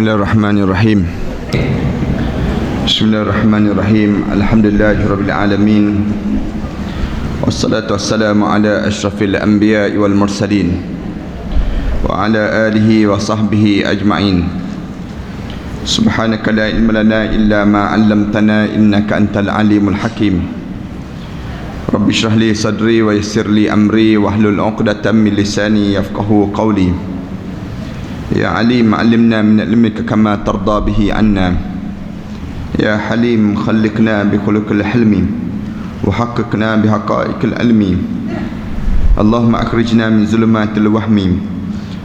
Bismillahirrahmanirrahim. Bismillahirrahmanirrahim. Alhamdulillahirabbil alamin. Wassalatu wassalamu ala asyrafil anbiya'i wal mursalin wa ala alihi wa sahbihi ajma'in. Subhanaka la ilma lana illa ma 'allamtana innaka antal alimul hakim. Rabbi shrah li sadri wa yassir li amri wahlul 'uqdatam min lisani yafqahu qawli. Ya alim allimna min ilmika kama tarda bihi anna. Ya halim khalliqna bi khuluqil hilmi wa haqqiqna bi haqa'iqil ilmi. Allahumma akhrijna min zulumatil wahmi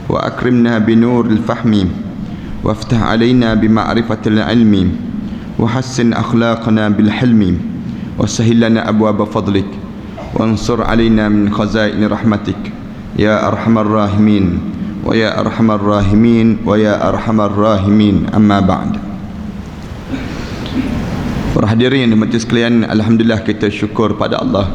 wa akrimna bi nuril fahmi waftah alaina bi ma'rifatil ilmi wa hassin akhlaqana bil hilmi wa sahhil lana abwaaba fadlik wa ansur alaina min khazaini rahmatik ya arhamar rahimin wa ya arhamar rahimin wa ya arhamar rahimin, amma ba'd. Para hadirin yang dimati sekalian, alhamdulillah kita syukur pada Allah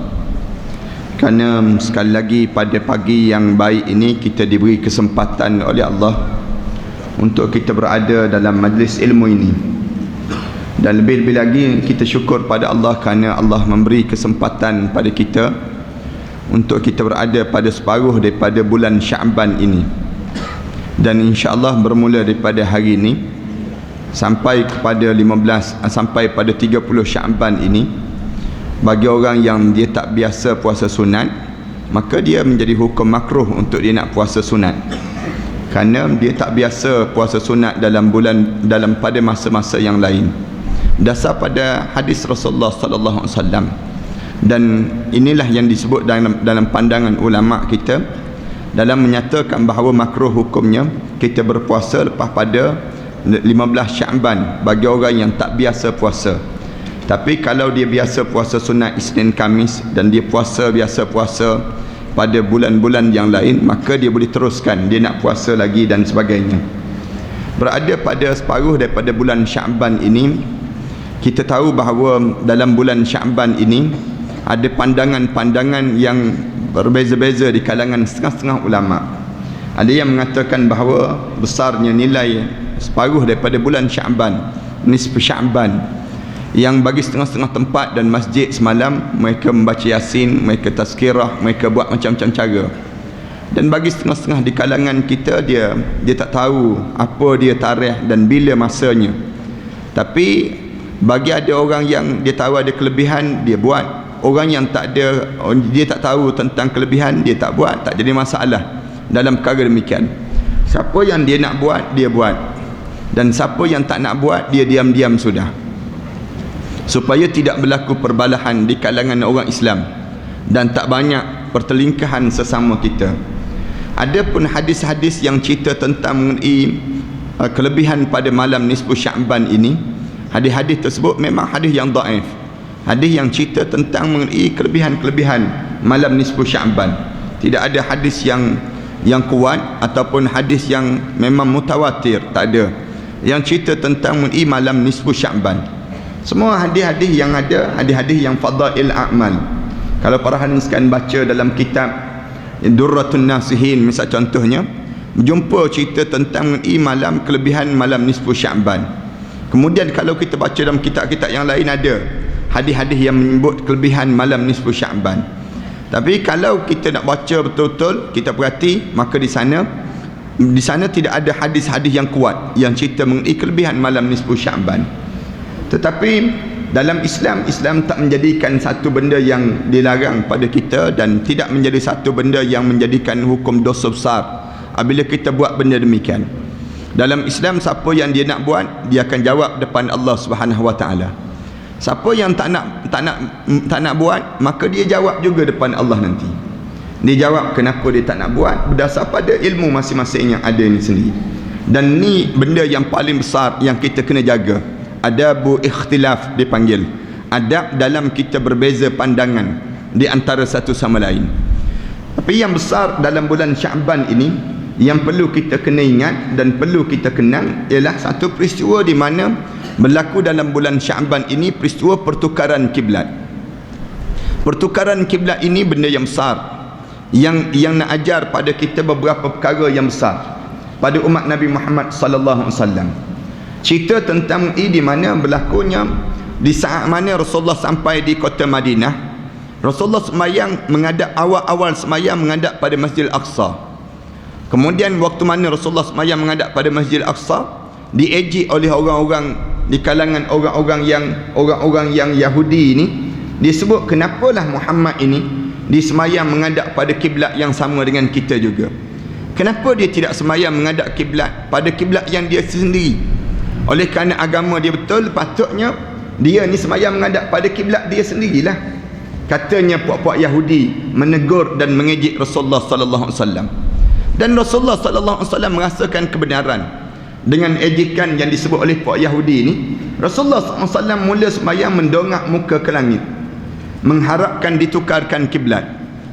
kerana sekali lagi pada pagi yang baik ini kita diberi kesempatan oleh Allah untuk kita berada dalam majlis ilmu ini. Dan lebih-lebih lagi kita syukur pada Allah kerana Allah memberi kesempatan pada kita untuk kita berada pada separuh daripada bulan Sya'ban ini. Dan insya-Allah bermula daripada hari ini sampai kepada 30 Sya'ban ini, bagi orang yang dia tak biasa puasa sunat, maka dia menjadi hukum makruh untuk dia nak puasa sunat. Kerana dia tak biasa puasa sunat dalam pada masa-masa yang lain. Dasar pada hadis Rasulullah sallallahu alaihi wasallam. Dan inilah yang disebut dalam pandangan ulama kita dalam menyatakan bahawa makruh hukumnya kita berpuasa lepas pada 15 Sya'ban bagi orang yang tak biasa puasa. Tapi kalau dia biasa puasa sunat Isnin Khamis dan dia biasa puasa pada bulan-bulan yang lain, maka dia boleh teruskan, dia nak puasa lagi dan sebagainya. Berada pada separuh daripada bulan Sya'ban ini, kita tahu bahawa dalam bulan Sya'ban ini ada pandangan-pandangan yang berbeza-beza di kalangan setengah-setengah ulama. Ada yang mengatakan bahawa besarnya nilai separuh daripada bulan Sya'ban, nisfu Sya'ban, yang bagi setengah-setengah tempat dan masjid semalam mereka membaca Yasin, mereka tazkirah, mereka buat macam-macam cara. Dan bagi setengah-setengah di kalangan kita, dia tak tahu apa dia tarikh dan bila masanya. Tapi bagi ada orang yang dia tahu ada kelebihan, dia buat. Orang yang tak ada, dia tak tahu tentang kelebihan, dia tak buat, tak jadi masalah dalam perkara demikian. Siapa yang dia nak buat, dia buat. Dan siapa yang tak nak buat, dia diam-diam sudah. Supaya tidak berlaku perbalahan di kalangan orang Islam dan tak banyak pertelingkahan sesama kita. Ada pun hadis-hadis yang cerita tentang mengenai kelebihan pada malam nisfu Sya'ban ini. Hadis-hadis tersebut memang hadis yang dhaif. Hadis yang cerita tentang mengenai kelebihan-kelebihan malam nisfu Sya'ban. Tidak ada hadis yang kuat ataupun hadis yang memang mutawatir, tak ada. Yang cerita tentang mengenai malam nisfu Sya'ban. Semua hadis-hadis yang ada, hadis-hadis yang fadail a'mal. Kalau para hadirin sekalian baca dalam kitab Durratun Nasihin misal contohnya, jumpa cerita tentang mengenai kelebihan malam nisfu Sya'ban. Kemudian kalau kita baca dalam kitab-kitab yang lain, ada hadis-hadis yang menyebut kelebihan malam nisfu Sya'ban. Tapi kalau kita nak baca betul-betul, kita perhati, maka di sana tidak ada hadis-hadis yang kuat yang cerita mengenai kelebihan malam nisfu Sya'ban. Tetapi dalam Islam tak menjadikan satu benda yang dilarang pada kita dan tidak menjadi satu benda yang menjadikan hukum dosa besar apabila kita buat benda demikian. Dalam Islam, siapa yang dia nak buat, dia akan jawab depan Allah Subhanahu Wa Taala. Siapa yang tak nak buat, maka dia jawab juga depan Allah nanti. Dia jawab kenapa dia tak nak buat berdasar pada ilmu masing-masing yang ada ini sendiri. Dan ni benda yang paling besar yang kita kena jaga. Adabu ikhtilaf dipanggil. Adab dalam kita berbeza pandangan di antara satu sama lain. Tapi yang besar dalam bulan Sya'ban ini, yang perlu kita kena ingat dan perlu kita kenal ialah satu peristiwa di mana berlaku dalam bulan Sya'ban ini, peristiwa pertukaran kiblat. Pertukaran kiblat ini benda yang besar yang nak ajar pada kita beberapa perkara yang besar pada umat Nabi Muhammad sallallahu alaihi wasallam. Cerita tentang di mana berlakunya di saat mana Rasulullah sampai di kota Madinah. Rasulullah semayang menghadap, awal-awal semayang menghadap pada Masjid Al-Aqsa. Kemudian waktu mana Rasulullah semayang menghadap pada Masjid Al-Aqsa, diejek oleh orang-orang di kalangan orang-orang yang Yahudi ini. Disebut kenapalah Muhammad ini disemayang menghadap pada kiblat yang sama dengan kita juga. Kenapa dia tidak semayang menghadap kiblat pada kiblat yang dia sendiri? Oleh kerana agama dia betul, patutnya dia ni semayang menghadap pada kiblat dia sendirilah. Katanya puak-puak Yahudi menegur dan mengejek Rasulullah sallallahu alaihi wasallam. Dan Rasulullah sallallahu alaihi wasallam merasakan kebenaran dengan ejekan yang disebut oleh puak Yahudi ini. Rasulullah sallallahu alaihi wasallam mula semayang mendongak muka ke langit, mengharapkan ditukarkan kiblat.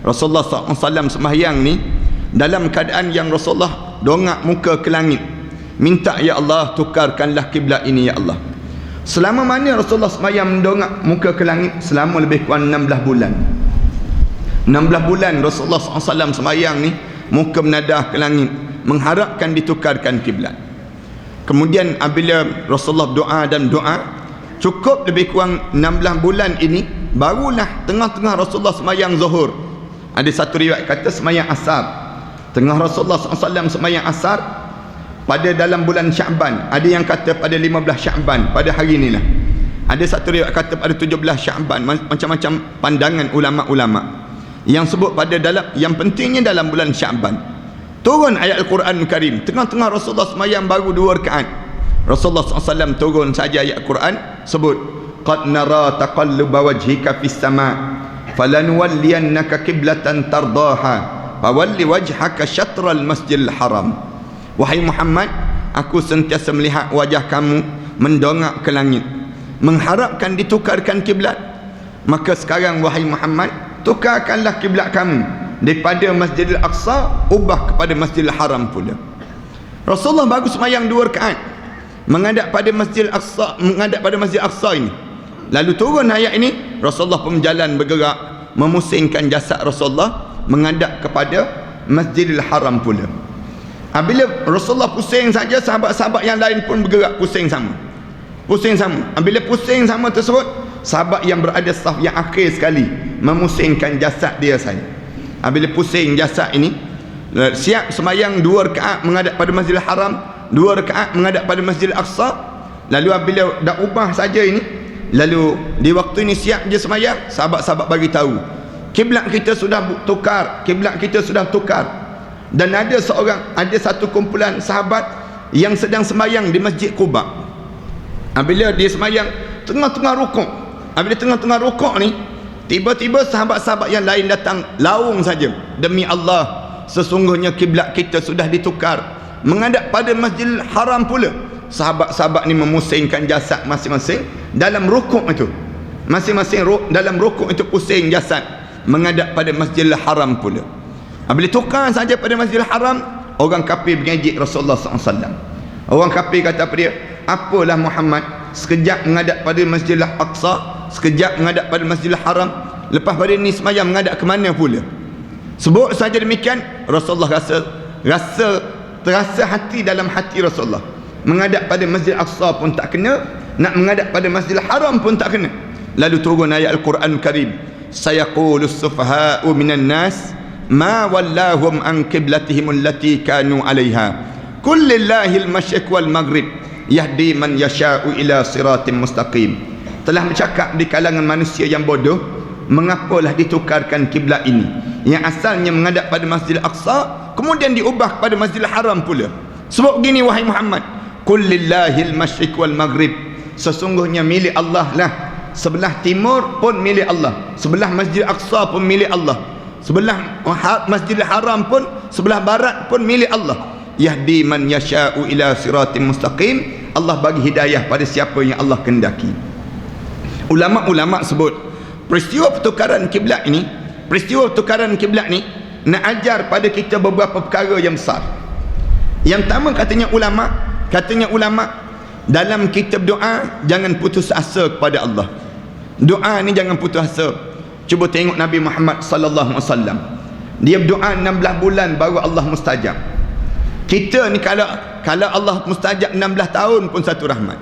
Rasulullah sallallahu alaihi wasallam semayang ni dalam keadaan yang Rasulullah dongak muka ke langit, minta, ya Allah, tukarkanlah kiblat ini ya Allah. Selama mana Rasulullah semayang mendongak muka ke langit? Selama lebih kurang 16 bulan. 16 bulan Rasulullah SAW semayang ni muka menadah ke langit, mengharapkan ditukarkan kiblat. Kemudian apabila Rasulullah doa dan doa, cukup lebih kurang 16 bulan ini, barulah tengah-tengah Rasulullah semayang zuhur. Ada satu riwayat kata semayang asar. Tengah Rasulullah SAW semayang asar pada dalam bulan Sya'ban. Ada yang kata pada 15 Sya'ban, pada hari inilah. Ada satu riwayat kata pada 17 Sya'ban. Macam-macam pandangan ulama-ulama. Yang sebut pada dalam, yang pentingnya dalam bulan Sya'ban. Turun ayat Al-Quran Karim. Tengah-tengah Rasulullah semayang baru 2 rakaat. Rasulullah SAW turun saja ayat Al-Quran, sebut, qad nara taqalluba wajhika fis sama' falanuwalliyannaka qiblatan tardaha fawalli wajhaka syatral masjidil haram. Wahai Muhammad, aku sentiasa melihat wajah kamu mendongak ke langit, mengharapkan ditukarkan kiblat. Maka sekarang wahai Muhammad, tukarkanlah kiblat kamu daripada Masjidil Aqsa ubah kepada Masjidil Haram pula. Rasulullah baru semayang 2 rakaat menghadap pada Masjidil Aqsa, menghadap pada Masjidil Aqsa ini. Lalu turun ayat ini, Rasulullah pun berjalan bergerak memusingkan jasad Rasulullah menghadap kepada Masjidil Haram pula. Apabila Rasulullah pusing saja, sahabat-sahabat yang lain pun bergerak pusing sama. Pusing sama. Apabila pusing sama tersebut, sahabat yang berada saf yang akhir sekali memusingkan jasad dia saja. Apabila pusing jasad ini, siap semayang 2 rakaat menghadap pada Masjidil Haram, 2 rakaat menghadap pada Masjidil Aqsa. Lalu apabila dah ubah saja ini, lalu di waktu ini siap dia semayang, sahabat-sahabat bagi tahu, kiblat kita sudah tukar, kiblat kita sudah tukar. Dan ada satu kumpulan sahabat yang sedang semayang di Masjid Quba. Apabila dia semayang tengah-tengah rukuk, apabila tengah-tengah rukuk ni, tiba-tiba sahabat-sahabat yang lain datang laung saja, demi Allah, sesungguhnya kiblat kita sudah ditukar menghadap pada Masjidil Haram pula. Sahabat-sahabat ni memusingkan jasad masing-masing dalam rukuk itu. Masing-masing dalam rukuk itu pusing jasad menghadap pada Masjidil Haram pula. Bila tukar saja pada Masjidil Haram, orang kafir mengejek Rasulullah SAW. Orang kafir kata pada dia, apalah Muhammad, sekejap menghadap pada Masjidil Aqsa, sekejap menghadap pada Masjidil Haram, lepas pada ni semayang menghadap ke mana pula? Sebut saja demikian, Rasulullah terasa hati dalam hati Rasulullah, menghadap pada Masjid Aqsa pun tak kena, nak menghadap pada Masjidil Haram pun tak kena. Lalu turun ayat Al-Quran Karim, sayaqulus sufaha'u minan nas ma wallahum an qiblatihim allati kanu 'alaiha qul lillahil masyriq wal maghrib yahdi man yasha'u ila siratim mustaqim. Telah bercakap di kalangan manusia yang bodoh, mengapalah ditukarkan kiblat ini yang asalnya menghadap pada Masjidil Aqsa kemudian diubah pada Masjidil Haram pula. Sebab begini wahai Muhammad, qul lillahil masyriq wal maghrib, sesungguhnya milik Allah lah, sebelah timur pun milik Allah, sebelah Masjidil Aqsa pun milik Allah, sebelah Masjidil Haram pun, sebelah barat pun milik Allah. Yahdi man yasha'u ila siratim mustaqim, Allah bagi hidayah pada siapa yang Allah kehendaki. Ulama-ulama sebut peristiwa pertukaran kiblat ini, peristiwa pertukaran kiblat ni nak ajar pada kita beberapa perkara yang besar. Yang pertama katanya ulama dalam kita berdoa jangan putus asa kepada Allah. Doa ni jangan putus asa. Cuba tengok Nabi Muhammad sallallahu alaihi wasallam. Dia berdoa 16 bulan baru Allah mustajab. Kita ni kalau Allah mustajab 16 tahun pun satu rahmat.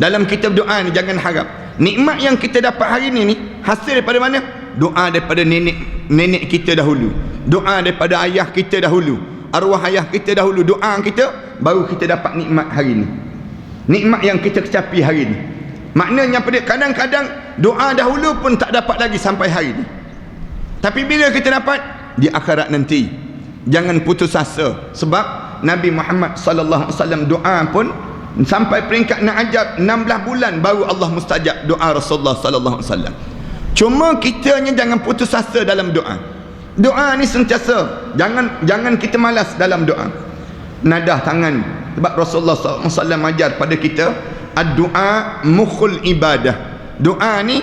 Dalam kitab doa ni jangan harap. Nikmat yang kita dapat hari ni hasil daripada mana? Doa daripada nenek kita dahulu. Doa daripada ayah kita dahulu. Arwah ayah kita dahulu, doa kita, baru kita dapat nikmat hari ni. Nikmat yang kita kecapi hari ni. Maknanya apa dia? Kadang-kadang doa dahulu pun tak dapat lagi sampai hari ni. Tapi bila kita dapat di akhirat nanti, jangan putus asa. Sebab Nabi Muhammad sallallahu alaihi wasallam doa pun sampai peringkat nak ajab 16 bulan baru Allah mustajab doa Rasulullah sallallahu alaihi wasallam. Cuma kitanya jangan putus asa dalam doa. Doa ni sentiasa, jangan kita malas dalam doa. Nadah tangan, sebab Rasulullah SAW ajar pada kita, ad-du'a mukhul ibadah. Doa ni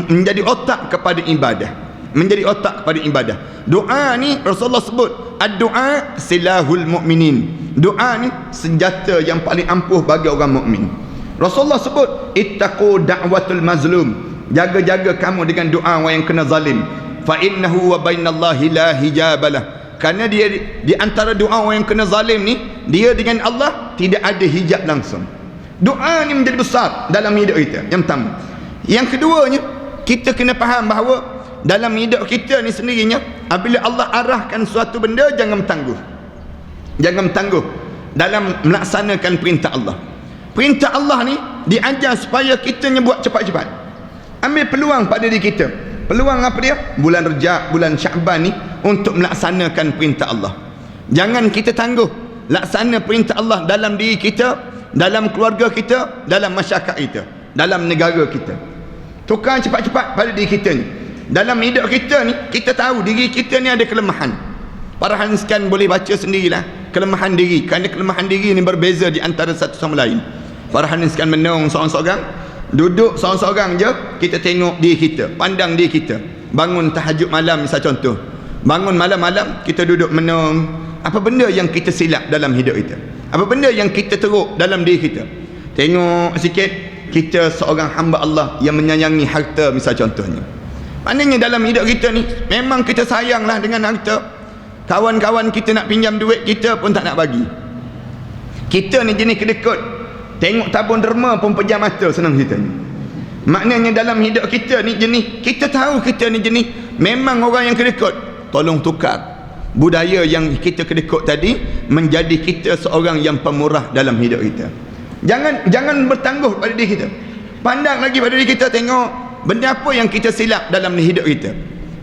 menjadi otak kepada ibadah. Menjadi otak kepada ibadah. Doa ni Rasulullah sebut, ad-du'a silahul mu'minin. Doa ni senjata yang paling ampuh bagi orang mukmin. Rasulullah sebut, ittaqu da'watul mazlum. Jaga-jaga kamu dengan doa orang yang kena zalim. Fa innahu wa bainallahi la hijabalah. Kerana dia di antara doa orang yang kena zalim ni, dia dengan Allah tidak ada hijab langsung. Doa ni menjadi besar dalam hidup kita. Yang pertama. Yang keduanya, kita kena faham bahawa dalam hidup kita ni sendirinya, apabila Allah arahkan suatu benda, jangan bertangguh. Jangan bertangguh dalam melaksanakan perintah Allah. Perintah Allah ni diajar supaya kita buat cepat-cepat. Ambil peluang pada diri kita. Peluang apa dia? Bulan Rejab, bulan Syaban ni untuk melaksanakan perintah Allah. Jangan kita tangguh laksana perintah Allah dalam diri kita, dalam keluarga kita, dalam masyarakat kita, dalam negara kita. Tukar cepat-cepat pada diri kita ni. Dalam hidup kita ni, kita tahu diri kita ni ada kelemahan. Para hanskan boleh baca sendirilah kelemahan diri. Kerana kelemahan diri ni berbeza di antara satu sama lain. Para hanskan menung seorang-seorang, duduk seorang-seorang je, kita tengok diri kita, pandang diri kita. Bangun tahajud malam misal contoh, bangun malam-malam kita duduk menung. Apa benda yang kita silap dalam hidup kita? Apa benda yang kita teruk dalam diri kita? Tengok sikit, kita seorang hamba Allah yang menyayangi harta misal contohnya. Maknanya dalam hidup kita ni memang kita sayanglah dengan harta. Kawan-kawan kita nak pinjam duit, kita pun tak nak bagi. Kita ni jenis kedekut. Tengok tabung derma pun pejam mata, senang ceritanya. Maknanya dalam hidup kita ni jenis, kita tahu kita ni jenis memang orang yang kedekut. Tolong tukar budaya yang kita kedekut tadi menjadi kita seorang yang pemurah dalam hidup kita. Jangan bertangguh pada diri kita. Pandang lagi pada diri kita, tengok benda apa yang kita silap dalam hidup kita.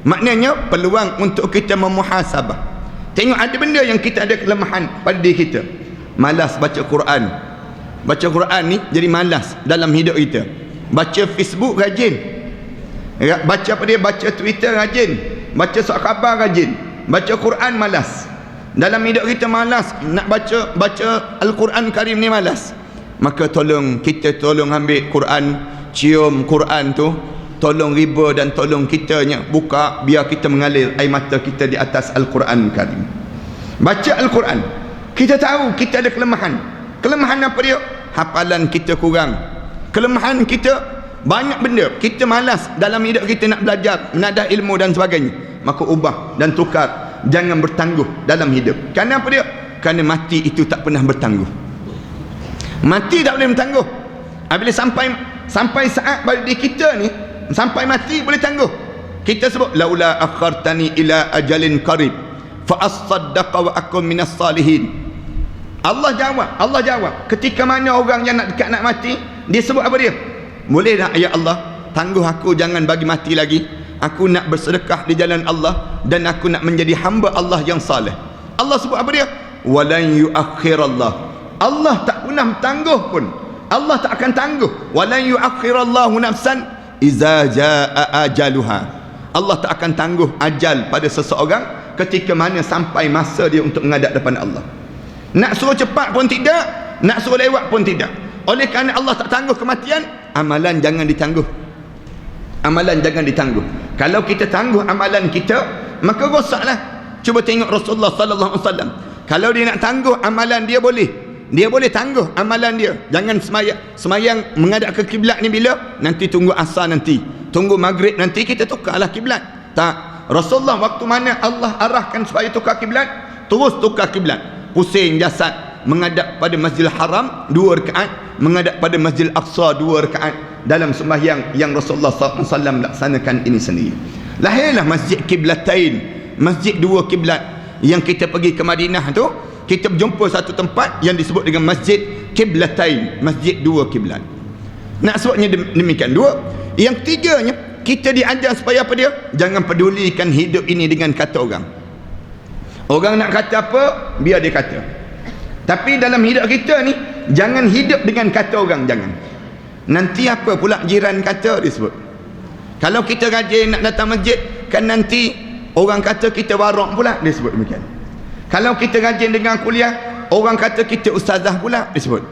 Maknanya peluang untuk kita memuhasabah. Tengok ada benda yang kita ada kelemahan pada diri kita. Malas baca Quran. Baca Quran ni jadi malas dalam hidup kita. Baca Facebook rajin. Baca apa dia? Baca Twitter rajin. Baca surat khabar rajin. Baca Quran malas. Dalam hidup kita malas nak baca Al-Quran Karim ni malas. Maka tolong ambil Quran, cium Quran tu, tolong riba dan tolong kitanya buka biar kita mengalir air mata kita di atas Al-Quran Karim. Baca Al-Quran. Kita tahu kita ada kelemahan. Kelemahan apa dia? Hafalan kita kurang. Kelemahan kita banyak benda. Kita malas dalam hidup kita nak belajar, menadah ilmu dan sebagainya. Maka ubah dan tukar. Jangan bertangguh dalam hidup. Kerana apa dia? Kerana mati itu tak pernah bertangguh. Mati tak boleh bertangguh. Apabila sampai saat pada diri kita ni, sampai mati boleh tangguh. Kita sebut laula akhartani ila ajalin qarib fa as-saddaqa wa akun minas salihin. Allah jawab ketika mana orang yang nak dekat nak mati, dia sebut apa dia? Boleh tak ya Allah tangguh aku, jangan bagi mati lagi. Aku nak bersedekah di jalan Allah dan aku nak menjadi hamba Allah yang saleh. Allah sebut apa dia? Walan yuakhirallah. Allah tak pernah tangguh pun. Allah tak akan tangguh. Walan yuakhirallahu nafsan iza jaa ajaluha. Allah tak akan tangguh ajal pada seseorang ketika mana sampai masa dia untuk menghadap depan Allah. Nak suruh cepat pun tidak, nak suruh lewat pun tidak. Oleh kerana Allah tak tangguh kematian, amalan jangan ditangguh. Amalan jangan ditangguh. Kalau kita tangguh amalan kita, maka rosaklah. Cuba tengok Rasulullah sallallahu alaihi wasallam. Kalau dia nak tangguh amalan dia boleh. Dia boleh tangguh amalan dia. Jangan semayang menghadap ke kiblat ni bila? Nanti tunggu asar nanti. Tunggu maghrib nanti kita tukarlah kiblat. Tak. Rasulullah waktu mana Allah arahkan supaya tukar kiblat, terus tukar kiblat. pusing jasad, menghadap pada Masjidil Haram 2 rakaat, menghadap pada Masjidil Aqsa 2 rakaat dalam sembahyang yang Rasulullah SAW laksanakan ini sendiri. Lahirlah Masjid Qiblatain, Masjid 2 kiblat. Yang kita pergi ke Madinah tu, kita berjumpa satu tempat yang disebut dengan Masjid Qiblatain, Masjid 2 kiblat. Nak sebutnya demikian. 2. Yang ketiganya, kita diajar supaya apa dia? Jangan pedulikan hidup ini dengan kata orang. Orang nak kata apa, biar dia kata. Tapi dalam hidup kita ni, jangan hidup dengan kata orang, jangan. Nanti apa pula jiran kata, disebut. Kalau kita rajin nak datang masjid, kan nanti orang kata kita warok pula, disebut demikian. Kalau kita rajin dengan kuliah, orang kata kita ustazah pula, disebut.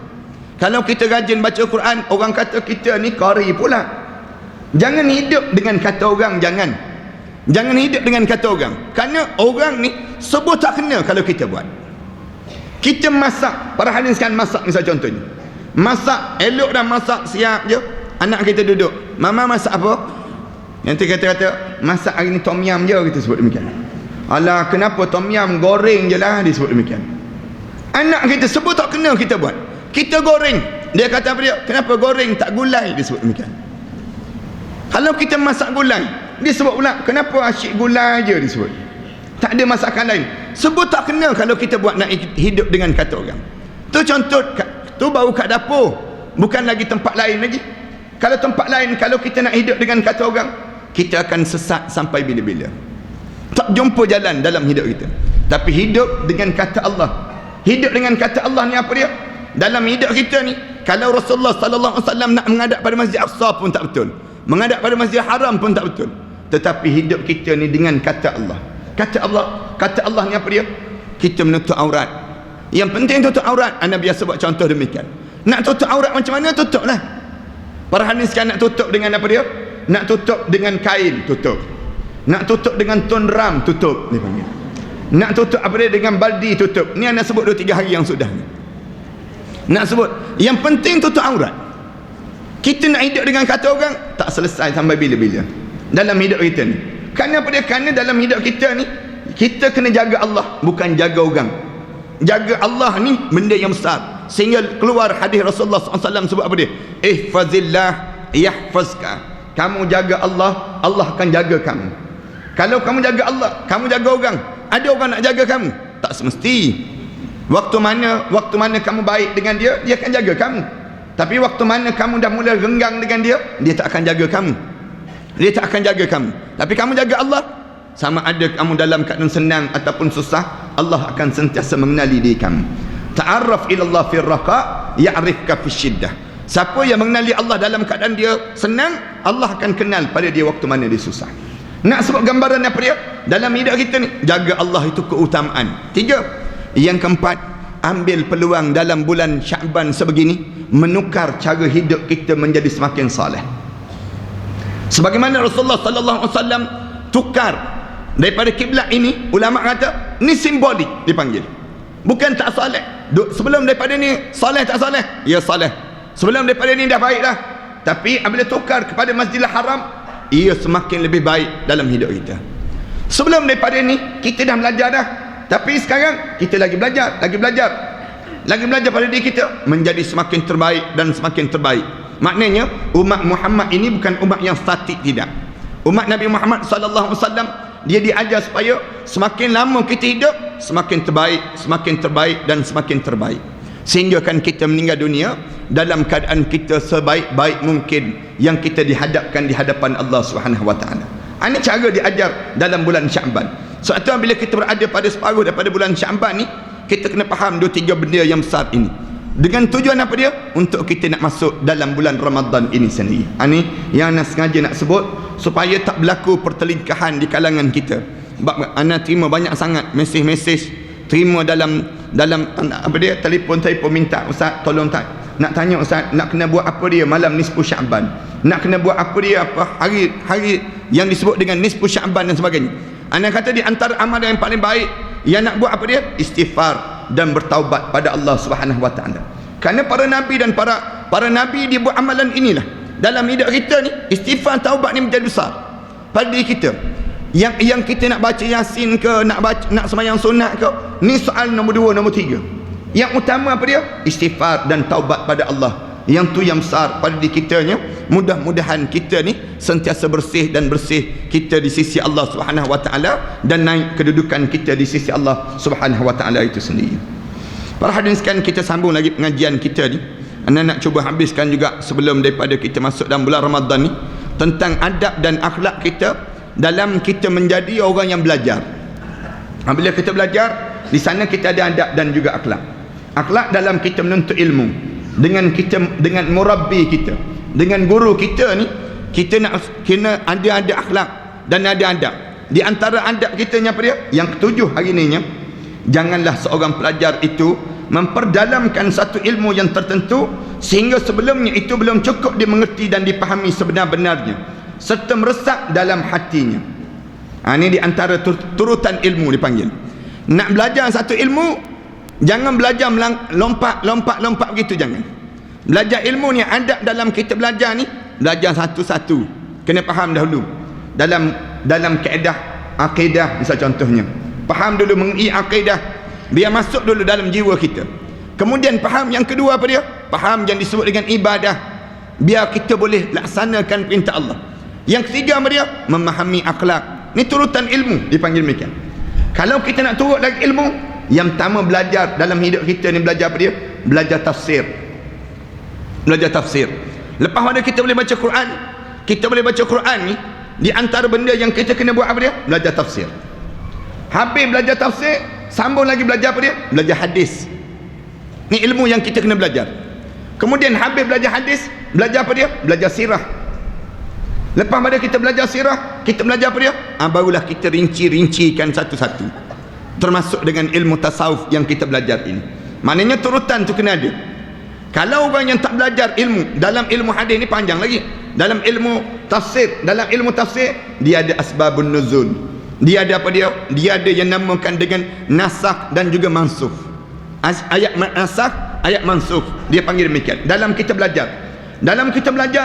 Kalau kita rajin baca Quran, orang kata kita ni qari pula. Jangan hidup dengan kata orang, jangan. Jangan hidup dengan kata orang. Kerana orang ni sebut tak kena kalau kita buat. Kita masak, para hadirin sekalian, masak misal contohnya. Masak, elok dah masak, siap je. Anak kita duduk, mama masak apa? Nanti kata-kata, masak hari ni tom yum je, kita sebut demikian. Alah, kenapa tom yum, goreng je lah, disebut demikian. Anak kita sebut tak kena kita buat. Kita goreng, dia kata apa dia? Kenapa goreng tak gulai, disebut demikian. Kalau kita masak gulai, dia sebut pula, kenapa asyik gulai je, disebut. Tak ada masakan lain. Sebut tak kena kalau kita buat nak hidup dengan kata orang. Tu contoh, tu baru kat dapur, bukan lagi tempat lain lagi. Kalau tempat lain, kalau kita nak hidup dengan kata orang, kita akan sesat sampai bila-bila. Tak jumpa jalan dalam hidup kita. Tapi hidup dengan kata Allah. Hidup dengan kata Allah ni apa dia? Dalam hidup kita ni, kalau Rasulullah SAW nak menghadap pada Masjid Aqsa pun tak betul, menghadap pada Masjid Haram pun tak betul. Tetapi hidup kita ni dengan kata Allah. Kata Allah ni apa dia? Kita menutup aurat. Yang penting tutup aurat. Anda biasa buat contoh demikian. Nak tutup aurat macam mana? Tutuplah. Para hadis sekarang nak tutup dengan apa dia? Nak tutup dengan kain, tutup. Nak tutup dengan tonram, tutup. Ni panggil. Nak tutup apa dia? Dengan baldi, tutup. Ni anda sebut 2-3 hari yang sudah ni. Nak sebut. Yang penting tutup aurat. Kita nak hidup dengan kata orang, tak selesai sampai bila-bila dalam hidup kita ni. Kerana apa dia? Kerana dalam hidup kita ni, kita kena jaga Allah, bukan jaga orang. Jaga Allah ni benda yang besar. Sehingga keluar hadis Rasulullah SAW sebut apa dia? Ihfazillah yahfazka. Kamu jaga Allah, Allah akan jaga kamu. Kalau kamu jaga Allah, kamu jaga orang. Ada orang nak jaga kamu? Tak semesti. Waktu mana kamu baik dengan dia, dia akan jaga kamu. Tapi waktu mana kamu dah mula renggang dengan dia, dia tak akan jaga kamu. Dia tak akan jaga kamu. Tapi kamu jaga Allah, sama ada kamu dalam keadaan senang ataupun susah, Allah akan sentiasa mengenali diri kamu. Ta'arraf ila Allah fi raqa ya'rifka fi syiddah. Siapa yang mengenali Allah dalam keadaan dia senang, Allah akan kenal pada dia waktu mana dia susah. Nak sebut gambaran apa dia? Dalam hidup kita ni, jaga Allah itu keutamaan. 3. Yang keempat, ambil peluang dalam bulan Syaban sebegini, menukar cara hidup kita menjadi semakin saleh. Sebagaimana Rasulullah SAW tukar daripada kiblat ini, ulama kata ni simbolik dipanggil, bukan tak soleh. Sebelum daripada ni soleh tak soleh? Ya soleh. Sebelum daripada ni dah baik dah. Tapi apabila tukar kepada Masjidil Haram, ia semakin lebih baik dalam hidup kita. Sebelum daripada ni kita dah belajar dah, tapi sekarang kita lagi belajar pada diri kita menjadi semakin terbaik dan semakin terbaik. Maknanya umat Muhammad ini bukan umat yang statik, tidak. Umat Nabi Muhammad SAW, dia diajar supaya semakin lama kita hidup, semakin terbaik dan semakin terbaik. Sehingga kan kita meninggal dunia dalam keadaan kita sebaik-baik mungkin yang kita dihadapkan di hadapan Allah Subhanahu wa taala. Ini cara diajar dalam bulan Syaban. Sebab tu bila kita berada pada separuh daripada bulan Syaban ni, kita kena faham 2-3 benda yang besar ini. Dengan tujuan apa dia? Untuk kita nak masuk dalam bulan Ramadan ini sendiri. Ini yang nak sengaja nak sebut supaya tak berlaku pertelingkahan di kalangan kita. Sebab ana terima banyak sangat mesej-mesej, terima dalam apa dia, telefon minta, ustaz tolong tak nak tanya ustaz, nak kena buat apa dia malam nisfu Syaban, nak kena buat apa dia apa hari yang disebut dengan nisfu Syaban dan sebagainya. Ana kata di antara amal yang paling baik yang nak buat apa dia? Istighfar dan bertaubat pada Allah Subhanahu wa taala. Kerana para nabi dan para nabi dia buat amalan inilah. Dalam hidup kita ni, istighfar, taubat ni menjadi besar pada diri kita. Yang kita nak baca Yasin ke, nak sembahyang sunat ke, ni soal nombor 2, nombor 3. Yang utama apa dia? Istighfar dan taubat pada Allah. Yang tu yang besar pada diri kitanya. Mudah-mudahan kita ni sentiasa bersih dan bersih kita di sisi Allah Subhanahu wa taala, dan naik kedudukan kita di sisi Allah Subhanahu wa taala itu sendiri. Para hadirin sekalian, kita sambung lagi pengajian kita ni. Anda nak cuba habiskan juga sebelum daripada kita masuk dalam bulan Ramadan ni, tentang adab dan akhlak kita dalam kita menjadi orang yang belajar. Bila kita belajar, di sana kita ada adab dan juga akhlak. Akhlak dalam kita menuntut ilmu, dengan murabbi kita, dengan guru kita ni, kita nak kena ada akhlak dan ada adab. Di antara adab kita ni apa dia? Yang ketujuh hari ni nya, janganlah seorang pelajar itu memperdalamkan satu ilmu yang tertentu sehingga sebelumnya itu belum cukup dia mengerti dan dipahami sebenar-benarnya, serta meresap dalam hatinya. Ini di antara turutan ilmu dipanggil. Nak belajar satu ilmu, jangan belajar lompat begitu, jangan. Belajar ilmu ni, adab dalam kita belajar ni, belajar satu-satu. Kena faham dahulu. Dalam kaedah akidah, misal contohnya. Faham dulu mengenai akidah, biar masuk dulu dalam jiwa kita. Kemudian faham yang kedua apa dia? Faham yang disebut dengan ibadah, biar kita boleh laksanakan perintah Allah. Yang ketiga apa dia? Memahami akhlak. Ni turutan ilmu dipanggil demikian. Kalau kita nak turut lagi ilmu, yang pertama belajar dalam hidup kita ni, belajar apa dia? Belajar tafsir. Belajar tafsir. Lepas pada kita boleh baca Quran, kita boleh baca Quran ni, di antara benda yang kita kena buat apa dia? Belajar tafsir. Habis belajar tafsir, sambung lagi belajar apa dia? Belajar hadis. Ni ilmu yang kita kena belajar. Kemudian habis belajar hadis, belajar apa dia? Belajar sirah. Lepas pada kita belajar sirah, kita belajar apa dia? Barulah kita rinci-rincikan satu-satu, termasuk dengan ilmu tasawuf yang kita belajar ini. Maknanya turutan tu kena ada. Kalau orang yang tak belajar ilmu, dalam ilmu hadis ni panjang lagi. Dalam ilmu tafsir, dia ada asbabun nuzul. Dia ada apa dia? Dia ada yang namakan dengan nasakh dan juga mansukh. Ayat nasakh, ayat mansukh, dia panggil demikian. Dalam kita belajar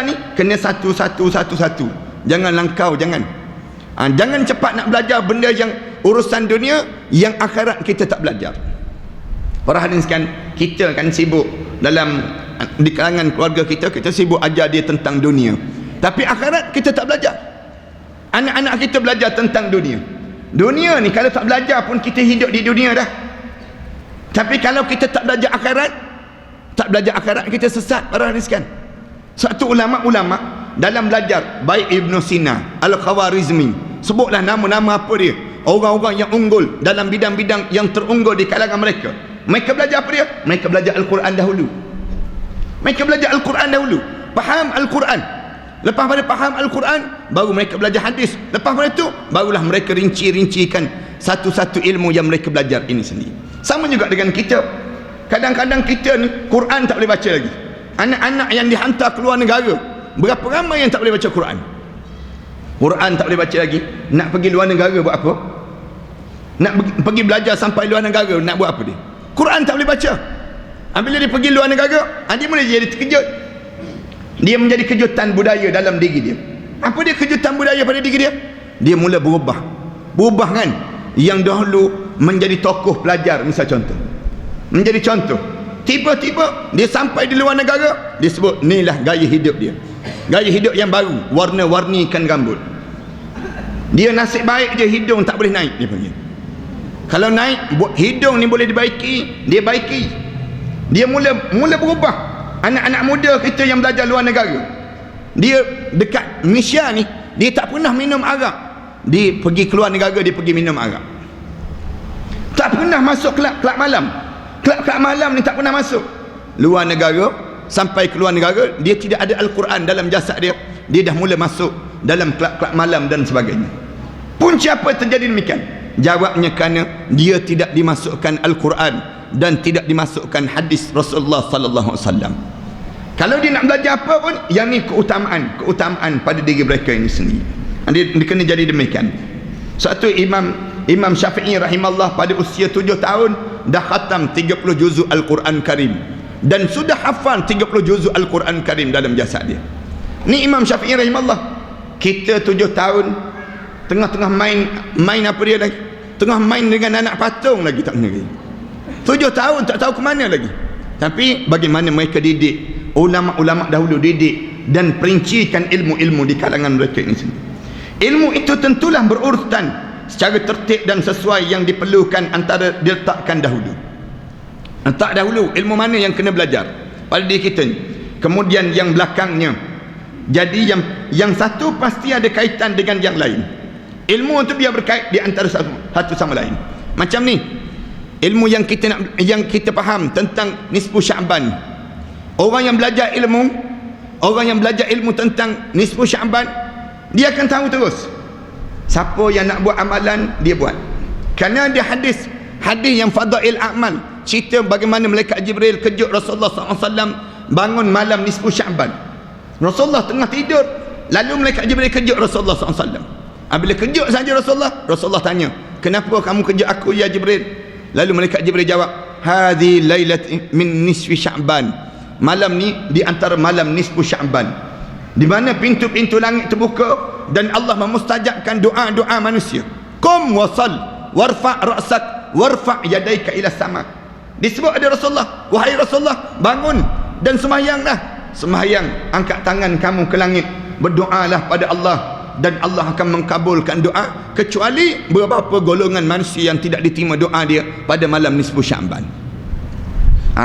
ni kena satu. Jangan langkau, jangan. Jangan cepat nak belajar benda yang urusan dunia, yang akhirat kita tak belajar. Para hadirin sekalian, kita kan sibuk di kalangan keluarga kita sibuk ajar dia tentang dunia. Tapi akhirat kita tak belajar. Anak-anak kita belajar tentang dunia. Dunia ni kalau tak belajar pun kita hidup di dunia dah. Tapi kalau kita tak belajar akhirat, kita sesat, para hadirin sekalian. Satu ulama-ulama dalam belajar, baik Ibn Sina, Al-Khawarizmi, sebutlah nama-nama apa dia, orang-orang yang unggul dalam bidang-bidang yang terunggul di kalangan mereka. Mereka belajar apa dia? Mereka belajar Al-Quran dahulu. Faham Al-Quran. Lepas pada faham Al-Quran, baru mereka belajar hadis. Lepas pada itu, barulah mereka rinci-rincikan satu-satu ilmu yang mereka belajar ini sendiri. Sama juga dengan kita. Kadang-kadang kita ni Quran tak boleh baca lagi. Anak-anak yang dihantar keluar negara, berapa ramai yang tak boleh baca Quran? Quran tak boleh baca lagi. Nak pergi luar negara buat apa? Nak pergi belajar sampai luar negara, nak buat apa dia? Quran tak boleh baca. Bila dia pergi luar negara, dia mula jadi terkejut. Dia menjadi kejutan budaya dalam diri dia. Apa dia kejutan budaya pada diri dia? Dia mula berubah kan. Yang dahulu menjadi tokoh pelajar, misal contoh, menjadi contoh, tiba-tiba dia sampai di luar negara, dia sebut inilah gaya hidup dia, gaya hidup yang baru, warna-warnikan rambut. Dia nasib baik je hidung tak boleh naik, dia panggil. Kalau naik hidung ni boleh dibaiki, dia baiki. Dia mula berubah. Anak-anak muda kita yang belajar luar negara, dia dekat Malaysia ni, dia tak pernah minum arak. Dia pergi keluar negara, dia pergi minum arak. Tak pernah masuk kelab malam. Kelab malam ni tak pernah masuk. Luar negara, sampai keluar negara, dia tidak ada Al-Quran dalam jasad dia. Dia dah mula masuk dalam kelab malam dan sebagainya. Punca apa terjadi demikian? Jawabnya kerana dia tidak dimasukkan Al-Quran dan tidak dimasukkan hadis Rasulullah sallallahu alaihi wasallam. Kalau dia nak belajar apa pun, yang ni keutamaan pada diri mereka ini sendiri. Dia kena jadi demikian. Satu Imam Syafi'i rahimahullah pada usia 7 tahun dah khatam 30 juzuk Al-Quran Karim, dan sudah hafal 30 juzuk Al-Quran Karim dalam jasad dia. Ni Imam Syafi'i rahimahullah. Kita 7 tahun tengah-tengah main apa dia lagi, tengah main dengan anak patung lagi, tak kena lagi. 7 tahun tak tahu ke mana lagi. Tapi bagaimana mereka didik, ulama-ulama dahulu didik dan perincikan ilmu-ilmu di kalangan mereka ini sendiri. Ilmu itu tentulah berurutan secara tertib dan sesuai yang diperlukan, antara diletakkan dahulu. Letak dahulu ilmu mana yang kena belajar pada diri kita ni, kemudian yang belakangnya. Jadi yang satu pasti ada kaitan dengan yang lain. Ilmu itu biar berkait di antara satu sama lain. Macam ni, ilmu yang kita faham tentang nisfu Sya'ban. Orang yang belajar ilmu tentang nisfu Sya'ban, dia akan tahu terus siapa yang nak buat amalan, dia buat. Kerana ada hadis yang fadail amal, cerita bagaimana malaikat Jibril kejut Rasulullah SAW bangun malam nisfu Sya'ban. Rasulullah tengah tidur, lalu malaikat Jibril kejut Rasulullah SAW. Bila kejut saja Rasulullah tanya, kenapa kamu kejut aku ya Jibril? Lalu malaikat Jibril jawab, hadhi lailat min nisfi Sya'ban. Malam ni di antara malam nisfu Sya'ban, di mana pintu-pintu langit terbuka dan Allah memustajabkan doa-doa manusia. Qum wasal warfa' ra'sak warfa' yadaika ila sama. Disebut ada Rasulullah, wahai Rasulullah, bangun dan sembahyanglah. Sembahyang, angkat tangan kamu ke langit, berdoalah pada Allah, dan Allah akan mengkabulkan doa, kecuali beberapa golongan manusia yang tidak diterima doa dia pada malam nisfu Sya'ban.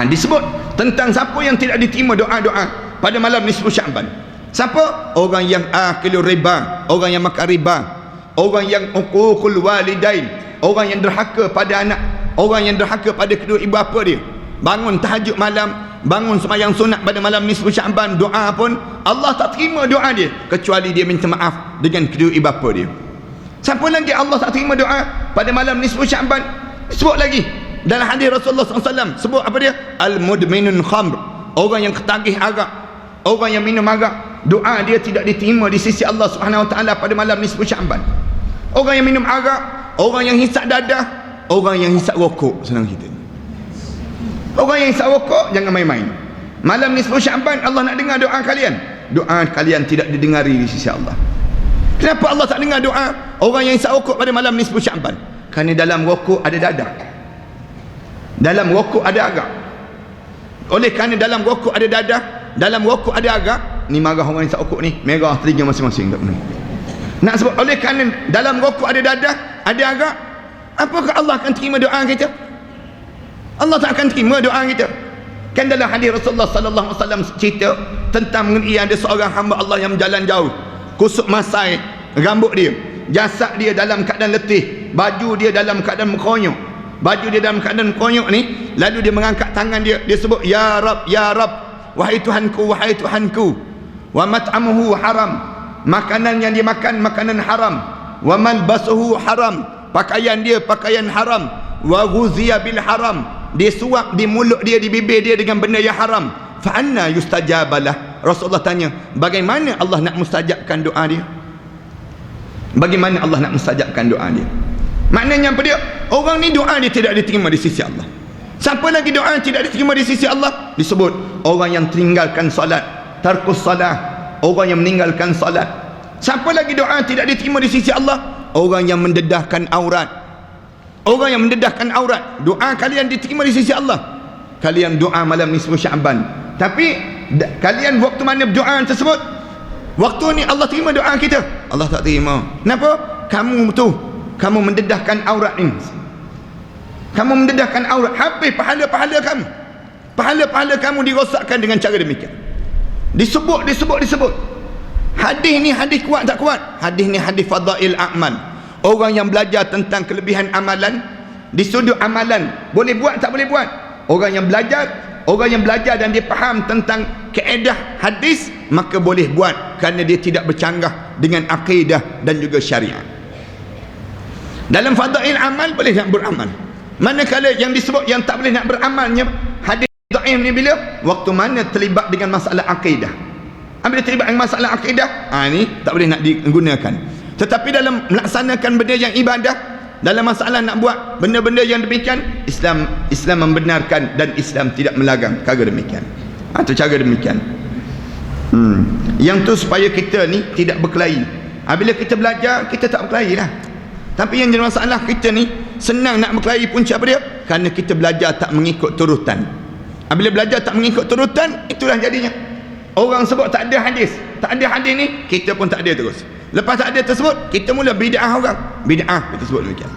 Disebut tentang siapa yang tidak diterima doa-doa pada malam nisfu Sya'ban. Siapa? Orang yang akilur riba, orang yang makan riba, orang yang uququl walidain, orang yang derhaka pada anak, orang yang derhaka pada kedua ibu bapa dia. Bangun tahajud malam, bangun sembahyang sunat pada malam nisfu Sya'ban, doa pun Allah tak terima doa dia, kecuali dia minta maaf dengan kedua ibu bapa dia. Siapa lagi Allah tak terima doa pada malam nisfu Sya'ban? Sebut lagi dalam hadis Rasulullah SAW, sebut apa dia? Al-mudminun khamr, orang yang ketagih arak, orang yang minum arak, doa dia tidak diterima di sisi Allah Subhanahu Wa Taala pada malam nisfu Sya'ban. Orang yang minum arak, orang yang hisap dadah, orang yang hisap rokok, senang kita. Orang yang hisap rokok jangan main-main. Malam nisfu Sya'ban Allah nak dengar doa kalian. Doa kalian tidak didengari di sisi Allah. Kenapa Allah tak dengar doa orang yang hisap rokok pada malam nisfu Sya'ban? Kerana dalam rokok ada dadah, dalam rokok ada arak. Oleh kerana dalam rokok ada dadah, dalam rokok ada arak, ni marah orang yang hisap rokok ni, merah telinga masing-masing tak benar. Nak sebut oleh kerana dalam rokok ada dadah, ada arak, apakah Allah akan terima doa kita? Allah tak akan terima doa kita. Kan dalam hadis Rasulullah sallallahu alaihi wasallam cerita tentang mengenai ada seorang hamba Allah yang berjalan jauh, kusut masai rambut dia, jasad dia dalam keadaan letih, baju dia dalam keadaan mekonyok, baju dia dalam keadaan mekonyok ni, lalu dia mengangkat tangan dia sebut, ya Rab, ya Rab, wahai Tuhanku, wahai Tuhanku, wa mat'amuhu haram, makanan yang dia makan makanan haram, wa malbasuhu haram, pakaian dia pakaian haram, wa ghuziya bil haram, dia suap di mulut dia, di bibir dia dengan benda yang haram, fa anna yustajabalah. Rasulullah tanya, bagaimana Allah nak mustajabkan doa dia? Bagaimana Allah nak mustajabkan doa dia? Maknanya apa dia? Orang ni doa dia tidak diterima di sisi Allah. Siapa lagi doa tidak diterima di sisi Allah? Disebut orang yang tinggalkan salat, tarkus salah, orang yang meninggalkan salat. Siapa lagi doa tidak diterima di sisi Allah? Orang yang mendedahkan aurat. Orang yang mendedahkan aurat, doa kalian diterima di sisi Allah. Kalian doa malam nisfu Sya'ban, tapi kalian waktu mana doa tersebut, waktu ni Allah terima doa kita? Allah tak terima. Kenapa? Kamu mendedahkan aurat ini. Kamu mendedahkan aurat, habis pahala-pahala kamu. Pahala-pahala kamu dirosakkan dengan cara demikian. Disebut. Hadis ni hadis kuat tak kuat? Hadis ni hadis fadail a'mal. Orang yang belajar tentang kelebihan amalan, di sudut amalan boleh buat tak boleh buat, orang yang belajar dan dia faham tentang kaedah hadis, maka boleh buat kerana dia tidak bercanggah dengan akidah dan juga syariat. Dalam fadail amal boleh nak beramal, manakala yang disebut yang tak boleh nak beramalnya hadis dhaif ni bila waktu mana terlibat dengan masalah akidah. Bila terlibat dengan masalah akidah, ni tak boleh nak digunakan. Tetapi dalam melaksanakan benda yang ibadah, dalam masalah nak buat benda-benda yang demikian, Islam membenarkan dan Islam tidak melarang cara demikian. Atau cara demikian. Yang tu supaya kita ni tidak berkelahi. Bila kita belajar, kita tak berkelahi lah. Tapi yang jadi masalah kita ni, senang nak berkelahi punca apa dia? Kerana kita belajar tak mengikut turutan. Bila belajar tak mengikut turutan, itulah jadinya. Orang sebut tak ada hadis. Tak ada hadis ni, kita pun tak ada terus. Lepas tak ada tersebut, kita mula bid'ah orang. Bid'ah kita sebut demikian.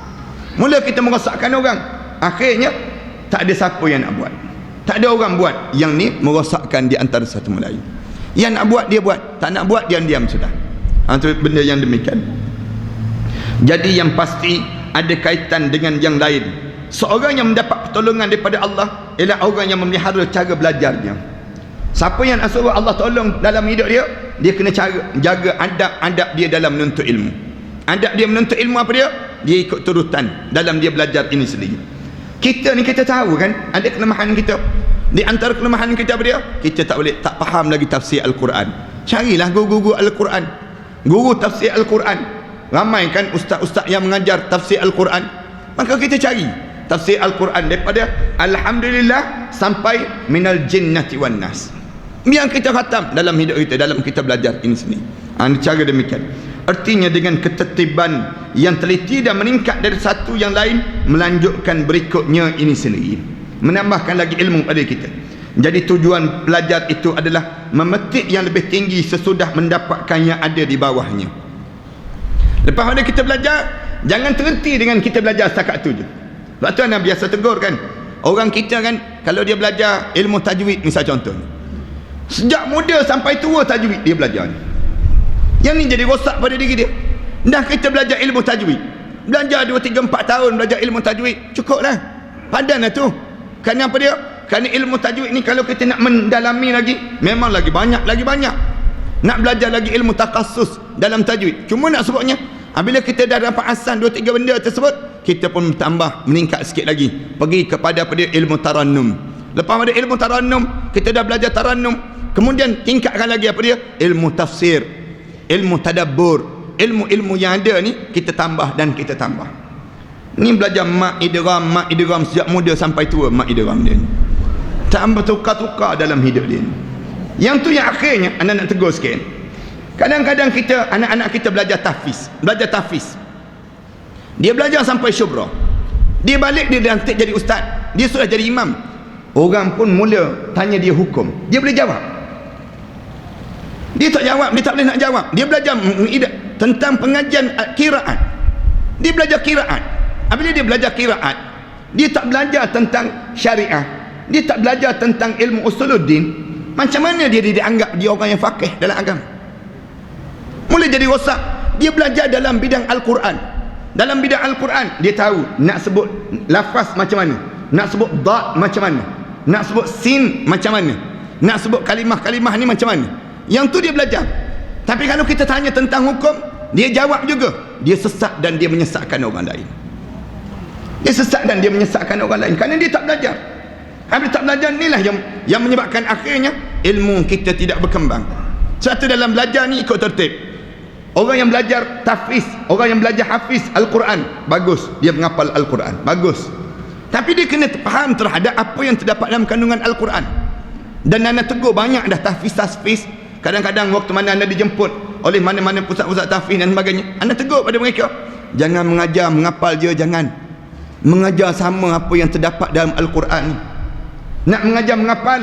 Mula kita merosakkan orang. Akhirnya, tak ada siapa yang nak buat. Tak ada orang buat. Yang ni merosakkan di antara satu sama lain. Yang nak buat, dia buat. Tak nak buat, diam-diam sudah. Itu benda yang demikian. Jadi yang pasti ada kaitan dengan yang lain. Seorang yang mendapat pertolongan daripada Allah ialah orang yang memelihara cara belajarnya. Siapa yang nak suruh Allah tolong dalam hidup dia, dia kena jaga adab-adab dia dalam menuntut ilmu. Adab dia menuntut ilmu apa dia? Dia ikut turutan dalam dia belajar ini sendiri. Kita ni kita tahu kan, ada kelemahan kita. Di antara kelemahan kita apa dia? Kita tak faham lagi tafsir Al-Quran. Carilah guru-guru Al-Quran, guru tafsir Al-Quran. Ramai kan ustaz-ustaz yang mengajar tafsir Al-Quran. Maka kita cari tafsir Al-Quran daripada Alhamdulillah sampai minal jinnati wan nas. Yang kita khatam dalam hidup kita, dalam kita belajar ini sini. Cara demikian. Artinya dengan ketertiban yang teliti dan meningkat dari satu yang lain, melanjutkan berikutnya ini sendiri, menambahkan lagi ilmu pada kita. Jadi tujuan belajar itu adalah memetik yang lebih tinggi sesudah mendapatkan yang ada di bawahnya. Lepas pada kita belajar, jangan terhenti dengan kita belajar setakat tu je. Sebab tu anak biasa tegur kan, orang kita kan, kalau dia belajar ilmu tajwid misal contoh, sejak muda sampai tua tajwid dia belajar. Yang ni jadi rosak pada diri dia. Dah kita belajar ilmu tajwid, belajar 2, 3, 4 tahun belajar ilmu tajwid, cukup lah, padan lah tu. Kerana apa dia? Kerana ilmu tajwid ni kalau kita nak mendalami lagi, memang lagi banyak. Nak belajar lagi ilmu takhasus dalam tajwid, cuma nak sebutnya, bila kita dah dapat asan 2, 3 benda tersebut, kita pun tambah meningkat sikit lagi, pergi kepada ilmu tarannum. Lepas pada ilmu tarannum, kita dah belajar tarannum, kemudian tingkatkan lagi apa dia? Ilmu tafsir, ilmu tadabbur, ilmu-ilmu yang ada ni kita tambah dan kita tambah. Ni belajar mak idgham sejak muda sampai tua, mak idgham dia ni tambah tukar-tukar dalam hidup dia ni. Yang tu yang akhirnya anak nak tegur sikit, kadang-kadang kita, anak-anak kita belajar tahfiz, dia belajar sampai syubrah, dia balik dia dilantik jadi ustaz, dia sudah jadi imam. Orang pun mula tanya dia hukum, dia boleh jawab? Dia tak jawab, dia tak boleh nak jawab. Dia belajar tentang pengajian qiraat, dia belajar qiraat. Apabila dia belajar qiraat, dia tak belajar tentang syariah, dia tak belajar tentang ilmu usuluddin. Macam mana dia dianggap dia orang yang faqih dalam agama? Mula jadi rosak. Dia belajar dalam bidang Al-Quran. Dalam bidang Al-Quran, dia tahu nak sebut lafaz macam mana, nak sebut dad macam mana, nak sebut sin macam mana, nak sebut kalimah-kalimah ni macam mana. Yang tu dia belajar. Tapi kalau kita tanya tentang hukum, dia jawab juga. Dia sesat dan dia menyesatkan orang lain. Dia sesat dan dia menyesatkan orang lain kerana dia tak belajar. Habis tak belajar, inilah yang menyebabkan akhirnya ilmu kita tidak berkembang. Satu dalam belajar ni ikut tertib. Orang yang belajar tahfiz, orang yang belajar hafiz Al-Quran, bagus, dia menghafal Al-Quran, bagus. Tapi dia kena faham terhadap apa yang terdapat dalam kandungan Al-Quran. Dan anda tegur banyak dah tahfiz. Kadang-kadang waktu mana anda dijemput oleh mana-mana pusat-pusat tahfiz dan sebagainya, anda tegur pada mereka, jangan mengajar menghafal je, jangan mengajar sama apa yang terdapat dalam Al-Quran ni. Nak mengajar menghafal,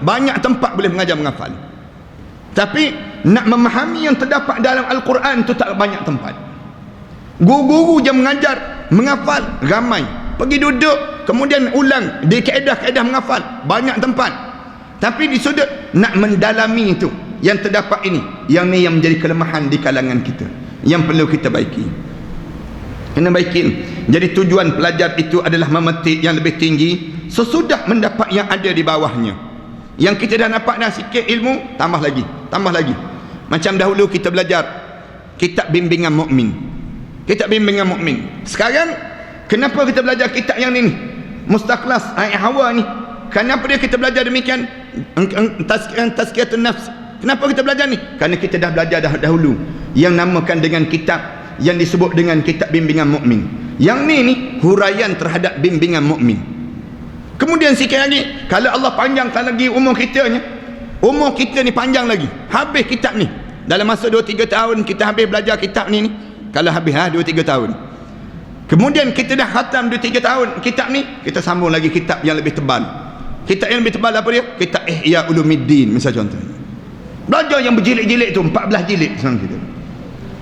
banyak tempat boleh mengajar menghafal. Tapi nak memahami yang terdapat dalam Al-Quran tu tak banyak tempat. Guru-guru je mengajar menghafal, ramai. Pergi duduk, kemudian ulang di kaedah-kaedah menghafal, banyak tempat. Tapi di sudut nak mendalami itu, yang terdapat ini, yang ni yang menjadi kelemahan di kalangan kita, yang perlu kita baiki. Kena baikin. Jadi tujuan pelajar itu adalah memetik yang lebih tinggi sesudah mendapat yang ada di bawahnya. Yang kita dah dapat dah sikit ilmu, tambah lagi. Macam dahulu kita belajar kitab bimbingan mukmin. Sekarang kenapa kita belajar kitab yang ni? Mustaqlas ayat Hawa ni. Kenapa dia kita belajar demikian? Tazkiyatun nafs. Kenapa kita belajar ni? Kerana kita dah belajar dahulu yang namakan dengan kitab yang disebut dengan kitab bimbingan mukmin. Yang ni huraian terhadap bimbingan mukmin. Kemudian sikit lagi, kalau Allah panjangkan lagi umur kita ni panjang lagi, habis kitab ni, dalam masa 2-3 tahun kita habis belajar kitab ni, kalau habis 2-3 tahun, kemudian kita dah khatam 2-3 tahun kitab ni, kita sambung lagi kitab yang lebih tebal. Kitab yang lebih tebal apa dia? Kitab Ihya Ulumuddin misal contohnya. Belajar yang berjilid-jilid tu, 14 jilid senang kita.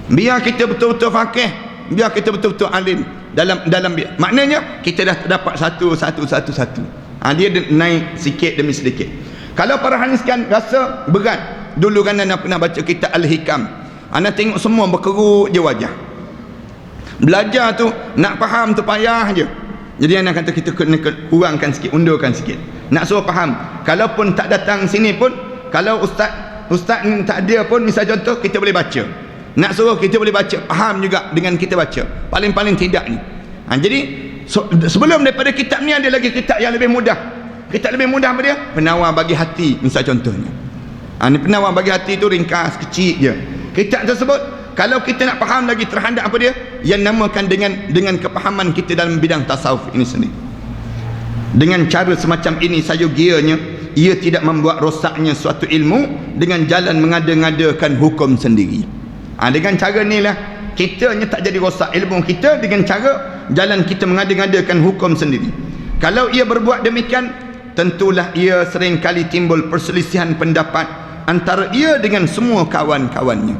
Biar kita betul-betul faqih, biar kita betul-betul alim dalam dia. Maknanya kita dah dapat satu. Dia naik sikit demi sedikit. Kalau para hanis kan rasa berat, dulu kan anda pernah baca kitab Al-Hikam, anda tengok semua berkerut je wajah. Belajar tu nak faham tu payah je. Jadi anda kata kita kena kurangkan sikit, undurkan sikit. Nak suruh faham, kalaupun tak datang sini pun, kalau ustaz ni tak ada pun, misal contoh kita boleh baca. Nak suruh kita boleh baca, faham juga dengan kita baca. Paling-paling tidak ni. Jadi sebelum daripada kitab ni ada lagi kitab yang lebih mudah. Kitab lebih mudah apa dia? Penawar bagi hati misal contohnya. Ni penawar bagi hati tu ringkas, kecil je. Kitab tersebut kalau kita nak faham lagi terhadap apa dia, yang namakan dengan kepahaman kita dalam bidang tasawuf ini sendiri. Dengan cara semacam ini sayogianya, ia tidak membuat rosaknya suatu ilmu dengan jalan mengada-ngadakan hukum sendiri. Dengan cara ni lah kita tak jadi rosak ilmu kita, dengan cara jalan kita mengada-ngadakan hukum sendiri. Kalau ia berbuat demikian, tentulah ia sering kali timbul perselisihan pendapat antara ia dengan semua kawan-kawannya.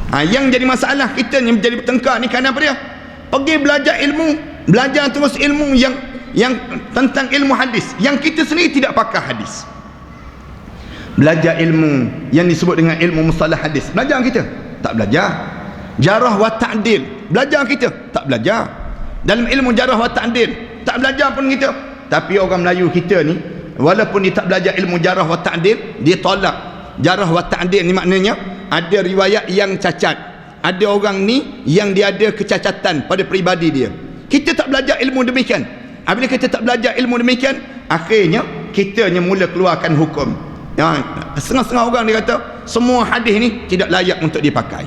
Yang jadi masalah kita yang menjadi bertengkar ni kerana apa dia? Pergi belajar ilmu, belajar terus ilmu yang tentang ilmu hadis, yang kita sendiri tidak pakar hadis. Belajar ilmu yang disebut dengan ilmu mustalah hadis, belajar kita? Tak belajar. Jarah wa ta'dil, belajar kita? Tak belajar. Dalam ilmu jarah wa ta'dil, tak belajar pun kita. Tapi orang Melayu kita ni, walaupun dia tak belajar ilmu jarah wa ta'dil, dia tolak. Jarah wa ta'dil ni maknanya ada riwayat yang cacat, ada orang ni yang dia ada kecacatan pada peribadi dia. Kita tak belajar ilmu demikian. Apabila kita tak belajar ilmu demikian, akhirnya kita mula keluarkan hukum. Setengah-setengah orang dia kata semua hadis ni tidak layak untuk dipakai.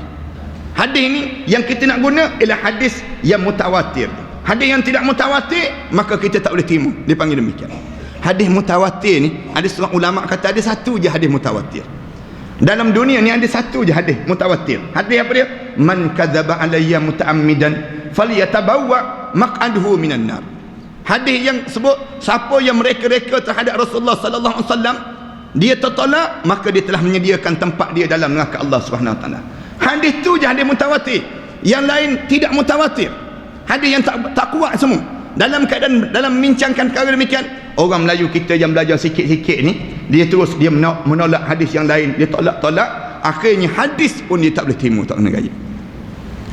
Hadis ni yang kita nak guna ialah hadis yang mutawatir. Hadis yang tidak mutawatir maka kita tak boleh terima, dipanggil demikian. Hadis mutawatir ni, ada seorang ulama kata ada satu je hadis mutawatir dalam dunia ni, ada satu je hadis mutawatir. Hadis apa dia? Man kadzaba alayya muta'ammidan falyatabawwa maq'adahu minan nar. Hadis yang sebut siapa yang mereka-reka terhadap Rasulullah sallallahu alaihi wasallam, dia tertolak, maka dia telah menyediakan tempat dia dalam neraka Allah Subhanahu wa taala. Hadis tu je hadis mutawatir. Yang lain tidak mutawatir. Hadis yang tak kuat semua. Dalam keadaan dalam membincangkan perkara demikian, orang Melayu kita yang belajar sikit-sikit ni, dia terus dia menolak hadis yang lain, dia tolak, akhirnya hadis pun dia tak boleh terima, tak kena gaya.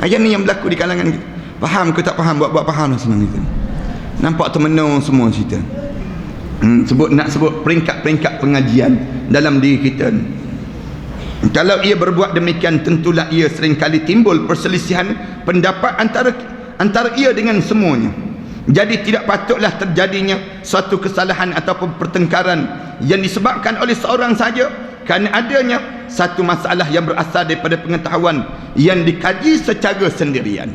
Yang ni yang berlaku di kalangan kita. Faham ke tak faham, buat faham lah senang kita. Nampak termenung semua cerita. Nak sebut peringkat-peringkat pengajian dalam diri kita ni. Kalau ia berbuat demikian, tentulah ia seringkali timbul perselisihan pendapat antara ia dengan semuanya. Jadi tidak patutlah terjadinya suatu kesalahan ataupun pertengkaran yang disebabkan oleh seorang saja kerana adanya satu masalah yang berasal daripada pengetahuan yang dikaji secara sendirian.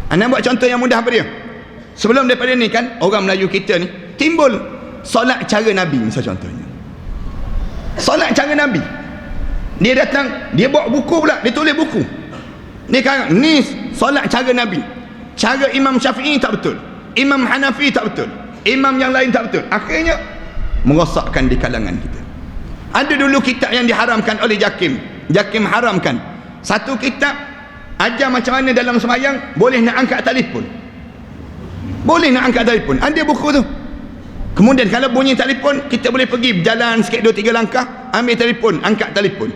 Anda buat contoh yang mudah apa dia? Sebelum daripada ni kan, orang Melayu kita ni timbul solat cara Nabi misal contohnya. Solat cara Nabi. Dia datang, dia bawa buku pula, dia tulis buku. Dia kata, ni solat cara Nabi. Cara Imam Syafi'i tak betul, Imam Hanafi tak betul, imam yang lain tak betul. Akhirnya merosakkan di kalangan kita. Ada dulu kitab yang diharamkan oleh Jakim haramkan. Satu kitab ajar macam mana dalam sembahyang boleh nak angkat telefon. Ada buku tu. Kemudian kalau bunyi telefon, kita boleh pergi berjalan sikit 2-3 langkah, ambil telefon, angkat telefon.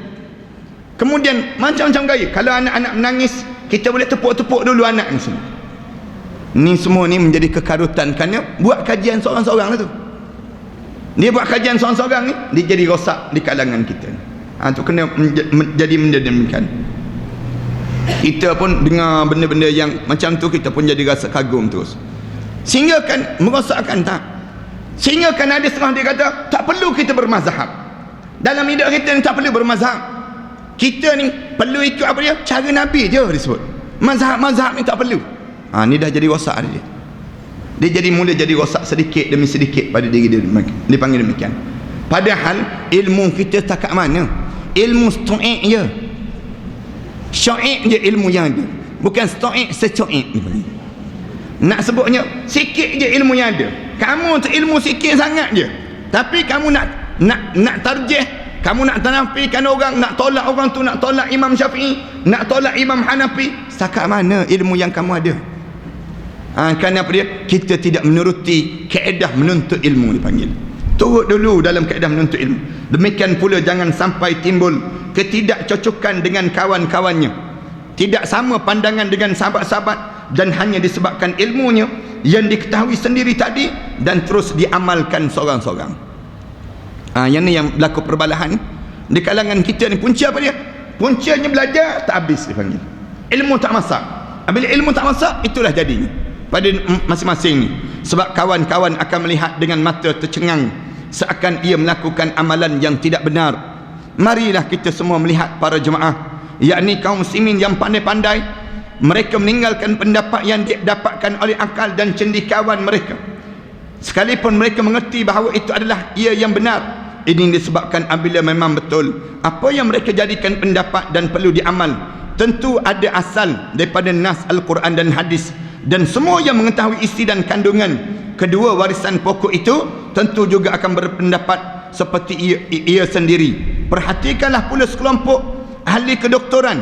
Kemudian macam-macam gaya. Kalau anak-anak menangis, kita boleh tepuk-tepuk dulu anak ni semua. Ni semua ni menjadi kekarutan kerana buat kajian seorang-seorang lah tu. Dia buat kajian seorang-seorang ni, dia jadi rosak di kalangan kita. Tu kena jadi demikian. Kita pun dengar benda-benda yang macam tu, kita pun jadi rasa kagum terus. Sehingga kan merosakkan tak. Sehingga kan ada setengah dia kata tak perlu kita bermazhab. Dalam hidup kita ni tak perlu bermazhab. Kita ni perlu ikut apa dia? Cara Nabi je disebut. Mazhab ni tak perlu. Ni dah jadi rosak dia. Dia mula jadi rosak sedikit demi sedikit pada diri dia. Dia panggil demikian. Padahal ilmu kita setakat mana? Ilmu stoik je, syoik je ilmu yang ada, bukan stoik secoik. Nak sebutnya sikit je ilmu yang ada. Kamu tu ilmu sikit sangat je, tapi kamu nak tarjih, kamu nak tanafikan orang, nak tolak orang tu, nak tolak Imam Syafi'i, nak tolak Imam Hanafi. Setakat mana ilmu yang kamu ada? Kerana apa dia? Kita tidak menuruti kaedah menuntut ilmu dipanggil. Turut dulu dalam kaedah menuntut ilmu. Demikian pula jangan sampai timbul ketidakcocokan dengan kawan-kawannya, tidak sama pandangan dengan sahabat-sahabat, dan hanya disebabkan ilmunya yang diketahui sendiri tadi dan terus diamalkan seorang-seorang. Yang ni yang berlaku perbalahan di kalangan kita ni. Punca apa dia? Puncanya belajar tak habis dipanggil. Ilmu tak masak. Bila ilmu tak masak, itulah jadinya pada masing-masing ni. Sebab kawan-kawan akan melihat dengan mata tercengang seakan ia melakukan amalan yang tidak benar. Marilah kita semua melihat para jemaah, yakni kaum muslimin yang pandai-pandai, mereka meninggalkan pendapat yang didapatkan oleh akal dan cendikawan mereka, sekalipun mereka mengerti bahawa itu adalah ia yang benar. Ini disebabkan apabila memang betul apa yang mereka jadikan pendapat dan perlu diamal, tentu ada asal daripada nas Al-Quran dan hadis, dan semua yang mengetahui isi dan kandungan kedua warisan pokok itu tentu juga akan berpendapat seperti ia sendiri. Perhatikanlah pula sekelompok ahli kedoktoran,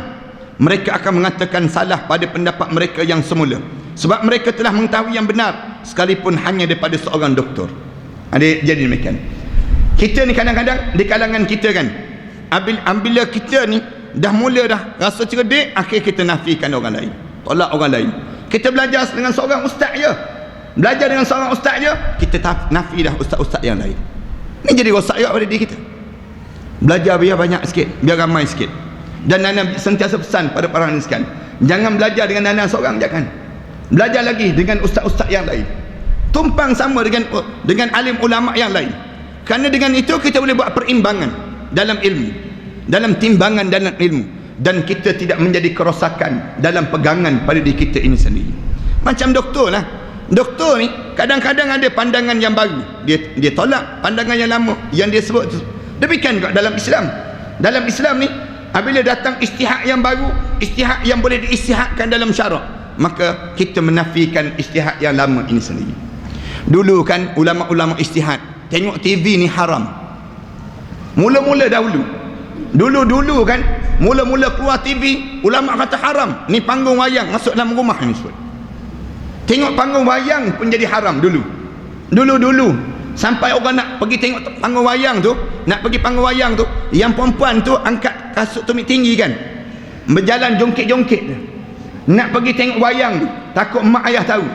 mereka akan mengatakan salah pada pendapat mereka yang semula, sebab mereka telah mengetahui yang benar sekalipun hanya daripada seorang doktor. Jadi demikian. Kita ni kadang-kadang di kalangan kita kan, bila kita ni dah mula dah rasa cerdik, akhir kita nafikan orang lain, tolak orang lain. Kita belajar dengan seorang ustaz je, belajar dengan seorang ustaz je, kita nafi dah ustaz-ustaz yang lain. Ni jadi rosak juga pada diri kita. Belajar biar banyak sikit, biar ramai sikit. Dan Nana sentiasa pesan pada para ni sekalian, jangan belajar dengan Nana seorang, jangan. Belajar lagi dengan ustaz-ustaz yang lain. Tumpang sama dengan alim ulama yang lain. Kerana dengan itu kita boleh buat perimbangan dalam ilmu, dalam timbangan dalam ilmu, dan kita tidak menjadi kerosakan dalam pegangan pada diri kita ini sendiri. Macam doktor lah. Doktor ni kadang-kadang ada pandangan yang baru, dia tolak pandangan yang lama yang dia sebut tu. Demikian juga dalam Islam. Dalam Islam ni apabila datang istihad yang baru, istihad yang boleh diistihadkan dalam syarak, maka kita menafikan istihad yang lama ini sendiri. Dulu kan ulama-ulama istihad, tengok TV ni haram. Mula-mula dulu kan, mula-mula keluar TV, ulama kata haram. Ni panggung wayang masuk dalam rumah ni sebut. Tengok panggung wayang pun jadi haram dulu. Sampai orang nak pergi tengok panggung wayang tu, nak pergi panggung wayang tu, yang perempuan tu angkat kasut tumit tinggi kan, berjalan jongkit-jongkit, nak pergi tengok wayang tu, takut mak ayah tahu.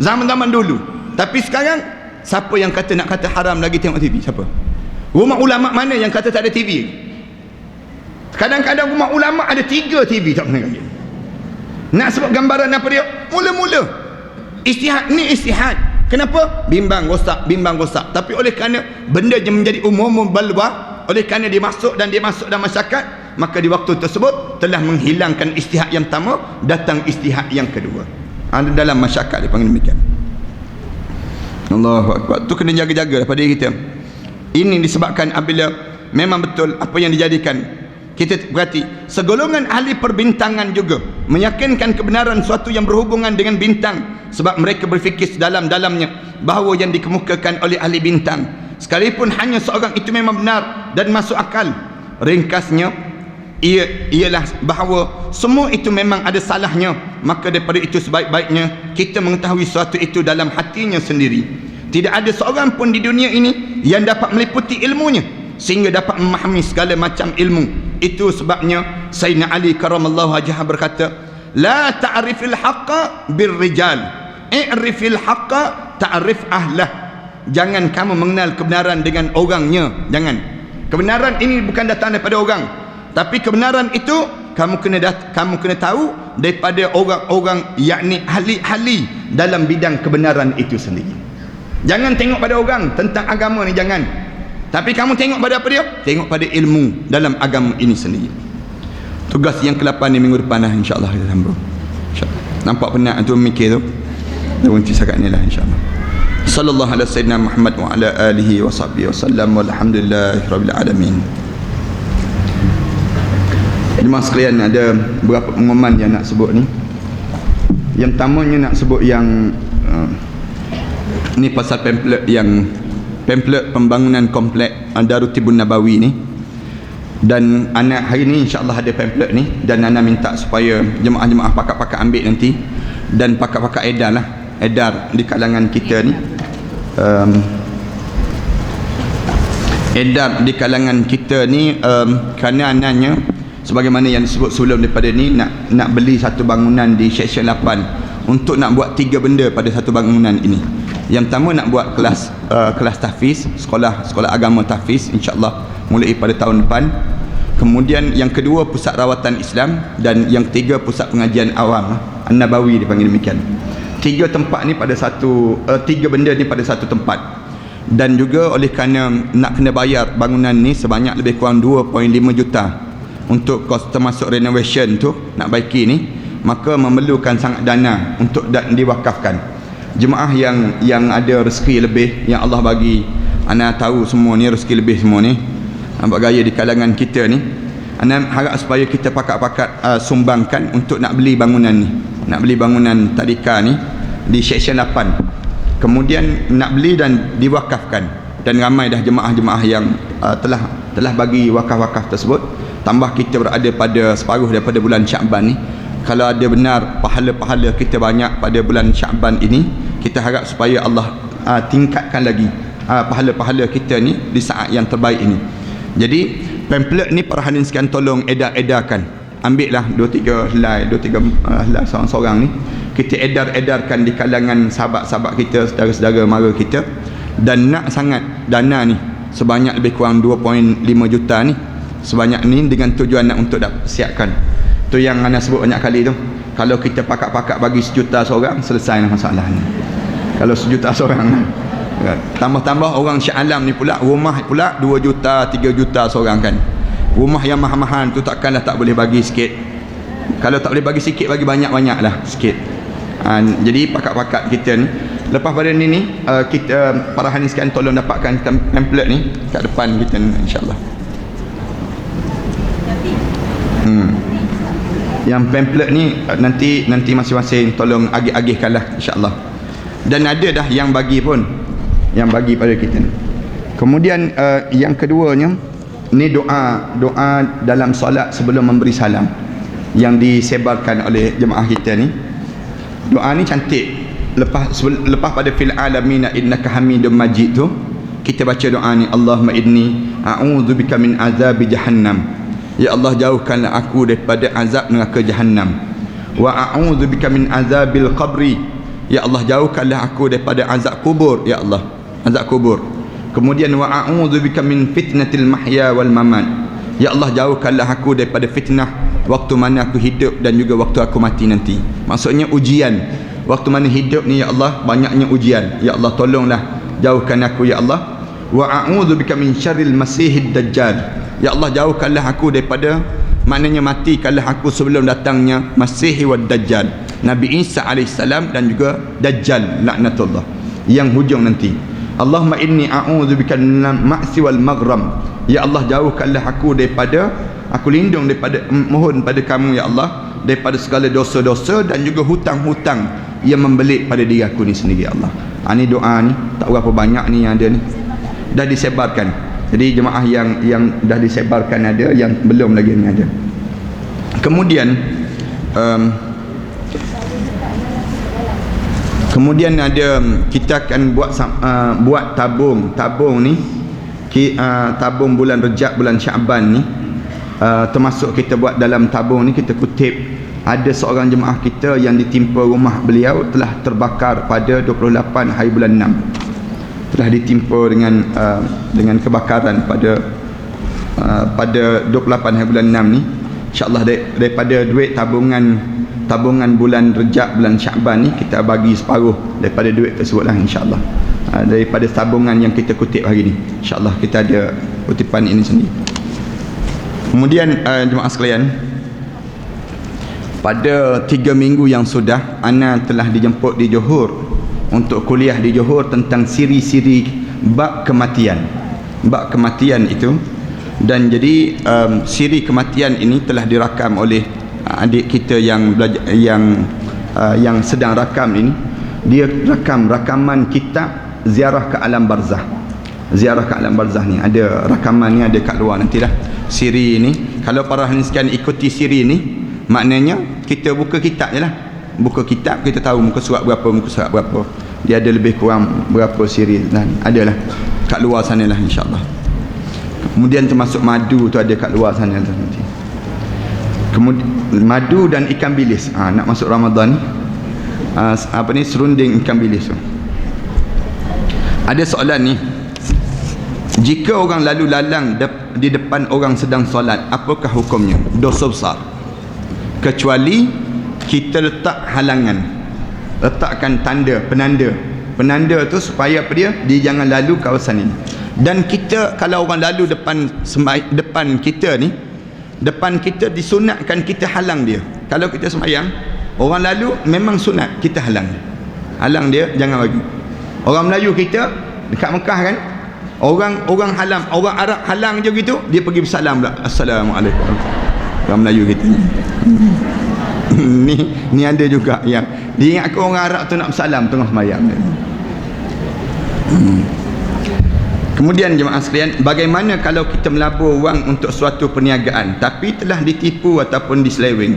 Zaman-zaman dulu. Tapi sekarang siapa yang nak kata haram lagi tengok TV? Siapa? Rumah ulama mana yang kata tak ada TV? Kadang-kadang rumah ulama ada 3 TV tak pernah lagi. Nak sebut gambaran apa dia? Mula-mula istihad ni istihad. Kenapa? Bimbang rosak. Tapi oleh kerana benda yang menjadi umum balwa, oleh kerana dia masuk dalam masyarakat, maka di waktu tersebut telah menghilangkan istihad yang pertama, datang istihad yang kedua. Ada dalam masyarakat dia panggil demikian. Allahu Akbar. Tu kena jaga-jaga pada diri kita. Ini disebabkan apabila memang betul apa yang dijadikan, kita berarti segolongan ahli perbintangan juga meyakinkan kebenaran suatu yang berhubungan dengan bintang, sebab mereka berfikir sedalam-dalamnya bahawa yang dikemukakan oleh ahli bintang, sekalipun hanya seorang, itu memang benar dan masuk akal. Ringkasnya ialah bahawa semua itu memang ada salahnya. Maka daripada itu sebaik-baiknya kita mengetahui suatu itu dalam hatinya sendiri. Tidak ada seorang pun di dunia ini yang dapat meliputi ilmunya sehingga dapat memahami segala macam ilmu. Itu sebabnya Sayyidina Ali karamallahu wajhah berkata, la ta'rifil haqqa birrijal, i'rifil haqqa ta'rif ahlah. Jangan kamu mengenal kebenaran dengan orangnya. Jangan. Kebenaran ini bukan datang daripada orang, tapi kebenaran itu kamu kena tahu daripada orang-orang, yakni ahli-ahli dalam bidang kebenaran itu sendiri. Jangan tengok pada orang tentang agama ni, jangan. Tapi kamu tengok pada apa dia? Tengok pada ilmu dalam agama ini sendiri. Tugas yang ke-8 ni minggu depan lah, insya-Allah kita sambung. Insya-Allah. Nampak penat tu mikir tu. Dah berhenti sekat ni lah, insya-Allah. Sallallahu alaihi sayyidina Muhammad wa ala alihi wa sahbihi wasallam walhamdulillahirabbil alamin. Jemaah sekalian, ada beberapa pengumuman yang nak sebut ni. Yang pertamanya nak sebut yang ni pasal pamphlet pembangunan komplek Darut Tibun Nabawi ni. Dan anak hari ni insya-Allah ada pamphlet ni, dan ana minta supaya jemaah-jemaah pakak-pakak ambil nanti, dan pakak-pakak edar di kalangan kita ni, edar di kalangan kita ni, kerana anaknya sebagaimana yang disebut sebelum daripada ni, nak beli satu bangunan di Seksyen 8 untuk nak buat 3 benda pada satu bangunan ini. Yang pertama nak buat kelas tahfiz, sekolah agama tahfiz insya-Allah mulai pada tahun depan. Kemudian yang kedua pusat rawatan Islam, dan yang ketiga pusat pengajian awam An-Nabawi dipanggil demikian. 3 tempat ni pada satu 3 benda ni pada satu tempat. Dan juga oleh kerana nak kena bayar bangunan ni sebanyak lebih kurang 2.5 juta untuk kos termasuk renovation tu, nak baiki ni, maka memerlukan sangat dana untuk diwakafkan. Jemaah yang ada rezeki lebih, yang Allah bagi, ana tahu semua ni rezeki lebih semua ni, nampak gaya di kalangan kita ni, ana harap supaya kita pakak-pakak sumbangkan untuk nak beli bangunan ni, nak beli bangunan tadika ni di Seksyen 8, kemudian nak beli dan diwakafkan. Dan ramai dah jemaah-jemaah yang telah bagi wakaf-wakaf tersebut, tambah kita berada pada separuh daripada bulan Syakban ni. Kalau ada benar pahala-pahala kita banyak pada bulan Syakban ini, kita harap supaya Allah tingkatkan lagi pahala-pahala kita ni di saat yang terbaik ini. Jadi pamphlet ni perhatian sekian, tolong edarkan. Ambil lah 2-3 helai seorang-seorang ni, kita edarkan di kalangan sahabat-sahabat kita, saudara-saudara mara kita. Dan nak sangat dana ni sebanyak lebih kurang 2.5 juta ni, sebanyak ni dengan tujuan nak untuk siapkan. Tu yang anda sebut banyak kali tu, kalau kita pakak-pakak bagi 1 juta seorang, selesai masalah ni. Kalau 1 juta seorang, tambah-tambah orang Shah Alam ni pula, rumah pula 2 juta 3 juta seorang kan. Rumah yang mahal-mahal tu takkanlah tak boleh bagi sikit. Kalau tak boleh bagi sikit, bagi banyak-banyak lah sikit. Jadi pakak-pakak kita ni, lepas pada ni kita para hadis sekalian tolong dapatkan pamphlet ni kat depan kita ni, insya-Allah. Yang pamphlet ni nanti masing-masing tolong agih-agihkanlah insya-Allah. Dan ada dah yang bagi pun, yang bagi pada kita ni. Kemudian yang keduanya ni doa dalam solat sebelum memberi salam yang disebarkan oleh jemaah kita ni. Doa ni cantik. Lepas pada fil alamin innaka hamidum majid tu, kita baca doa ni, Allahumma inni a'udzubika min azabi jahannam. Ya Allah, jauhkanlah aku daripada azab neraka Jahannam. Wa a'udzubika min azabil qabri. Ya Allah, jauhkanlah aku daripada azab kubur. Ya Allah, azab kubur. Kemudian wa a'udzubika min fitnatil mahya wal mamat. Ya Allah, jauhkanlah aku daripada fitnah waktu mana aku hidup dan juga waktu aku mati nanti. Maksudnya ujian. Waktu mana hidup ni ya Allah, banyaknya ujian. Ya Allah, tolonglah jauhkan aku ya Allah. Wa a'udzubika min syarril masihid dajjal. Ya Allah, jauhkanlah aku daripada, maknanya matikanlah aku sebelum datangnya Masih wa Dajjal, Nabi Isa alaihissalam, dan juga Dajjal laknatullah yang hujung nanti. Allahumma inni a'udzubika minal ma'si wal maghram. Ya Allah, jauhkanlah aku daripada, aku lindung daripada, mohon pada kamu ya Allah, daripada segala dosa-dosa dan juga hutang-hutang yang membelit pada diri aku ni sendiri ya Allah. Ini doa ni tak berapa banyak ni yang ada ni, dah disebarkan. Jadi jemaah yang dah disebarkan ada, yang belum lagi ni ada. Kemudian ada, kita akan buat tabung ni, tabung bulan Rejab, bulan Syakban ni, termasuk kita buat dalam tabung ni, kita kutip ada seorang jemaah kita yang ditimpa rumah beliau telah terbakar pada 28 hari bulan 6. Telah ditimpa dengan kebakaran pada 28 hari bulan 6 ni. InsyaAllah daripada duit tabungan bulan Rejab, bulan Syakban ni, kita bagi separuh daripada duit tersebut lah insyaAllah. Daripada tabungan yang kita kutip hari ni, insyaAllah kita ada kutipan ini sendiri. Kemudian jemaah sekalian, pada 3 minggu yang sudah ana telah dijemput di Johor untuk kuliah di Johor tentang siri-siri bab kematian. Bab kematian itu, dan jadi siri kematian ini telah dirakam oleh adik kita yang belajar, yang sedang rakam ini. Dia rakaman kitab ziarah ke alam barzah. Ziarah ke alam barzah ni ada rakaman ni, ada kat luar nantilah. Siri ni, kalau para ahli sekalian ikuti siri ni, maknanya kita buka kitab je lah. Buka kitab, kita tahu muka surat berapa, muka surat berapa. Dia ada lebih kurang berapa siri, dan adalah kat luar sana lah, insyaAllah. Kemudian termasuk madu tu ada kat luar sana nanti. Kemudian madu dan ikan bilis. Nak masuk Ramadan ni, apa ni, serunding ikan bilis tu. Ada soalan ni, jika orang lalu lalang di depan orang sedang solat, apakah hukumnya? Dosa besar, kecuali kita letak halangan, letakkan tanda, penanda tu supaya apa dia jangan lalu kawasan ini. Dan kita, kalau orang lalu depan kita ni, depan kita disunatkan kita halang dia. Kalau kita sembahyang, orang lalu memang sunat kita halang dia, jangan bagi. Orang Melayu kita dekat Mekah kan, orang halang, orang Arab halang je gitu, dia pergi bersalam pula, Assalamualaikum. Orang Melayu kita ni ada juga yang diingatkan orang Arab tu nak bersalam tengah sembahyang. Kemudian jemaah sekalian, bagaimana kalau kita melabur wang untuk suatu perniagaan tapi telah ditipu ataupun diseleweng?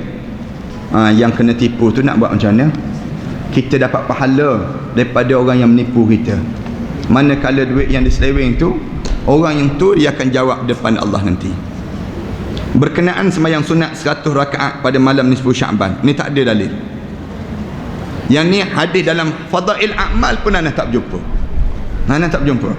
Yang kena tipu tu nak buat macam mana? Kita dapat pahala daripada orang yang menipu kita. Manakala duit yang diseleweng tu, orang yang tu dia akan jawab depan Allah nanti. Berkenaan sembahyang sunat 100 rakaat pada malam nisfu Syaban, ni tak ada dalil. Yang ni hadis dalam Fadail A'mal pun anda tak jumpa. Anda tak jumpa.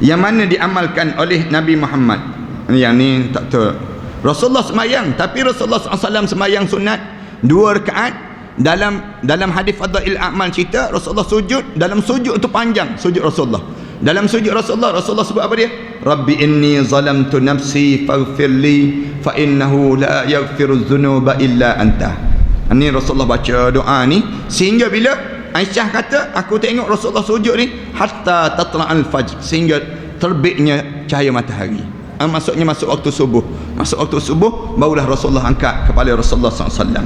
Yang mana diamalkan oleh Nabi Muhammad. Yang ni tak tahu. Rasulullah sembahyang, tapi Rasulullah SAW sembahyang sunat 2 rakaat. Dalam hadis Fadail A'mal cerita, Rasulullah sujud, dalam sujud tu panjang sujud Rasulullah. Dalam sujud Rasulullah sebut apa dia? Rabbi inni zalamtu nafsi faghfirli fa innahu la yaghfiru dzunuba illa anta. Ini Rasulullah baca doa ni sehingga bila Aisyah kata, aku tengok Rasulullah sujud ni hatta tatla'al fajr, sehingga terbitnya cahaya matahari. Maksudnya masuk waktu subuh. Masuk waktu subuh barulah Rasulullah angkat kepala Rasulullah SAW.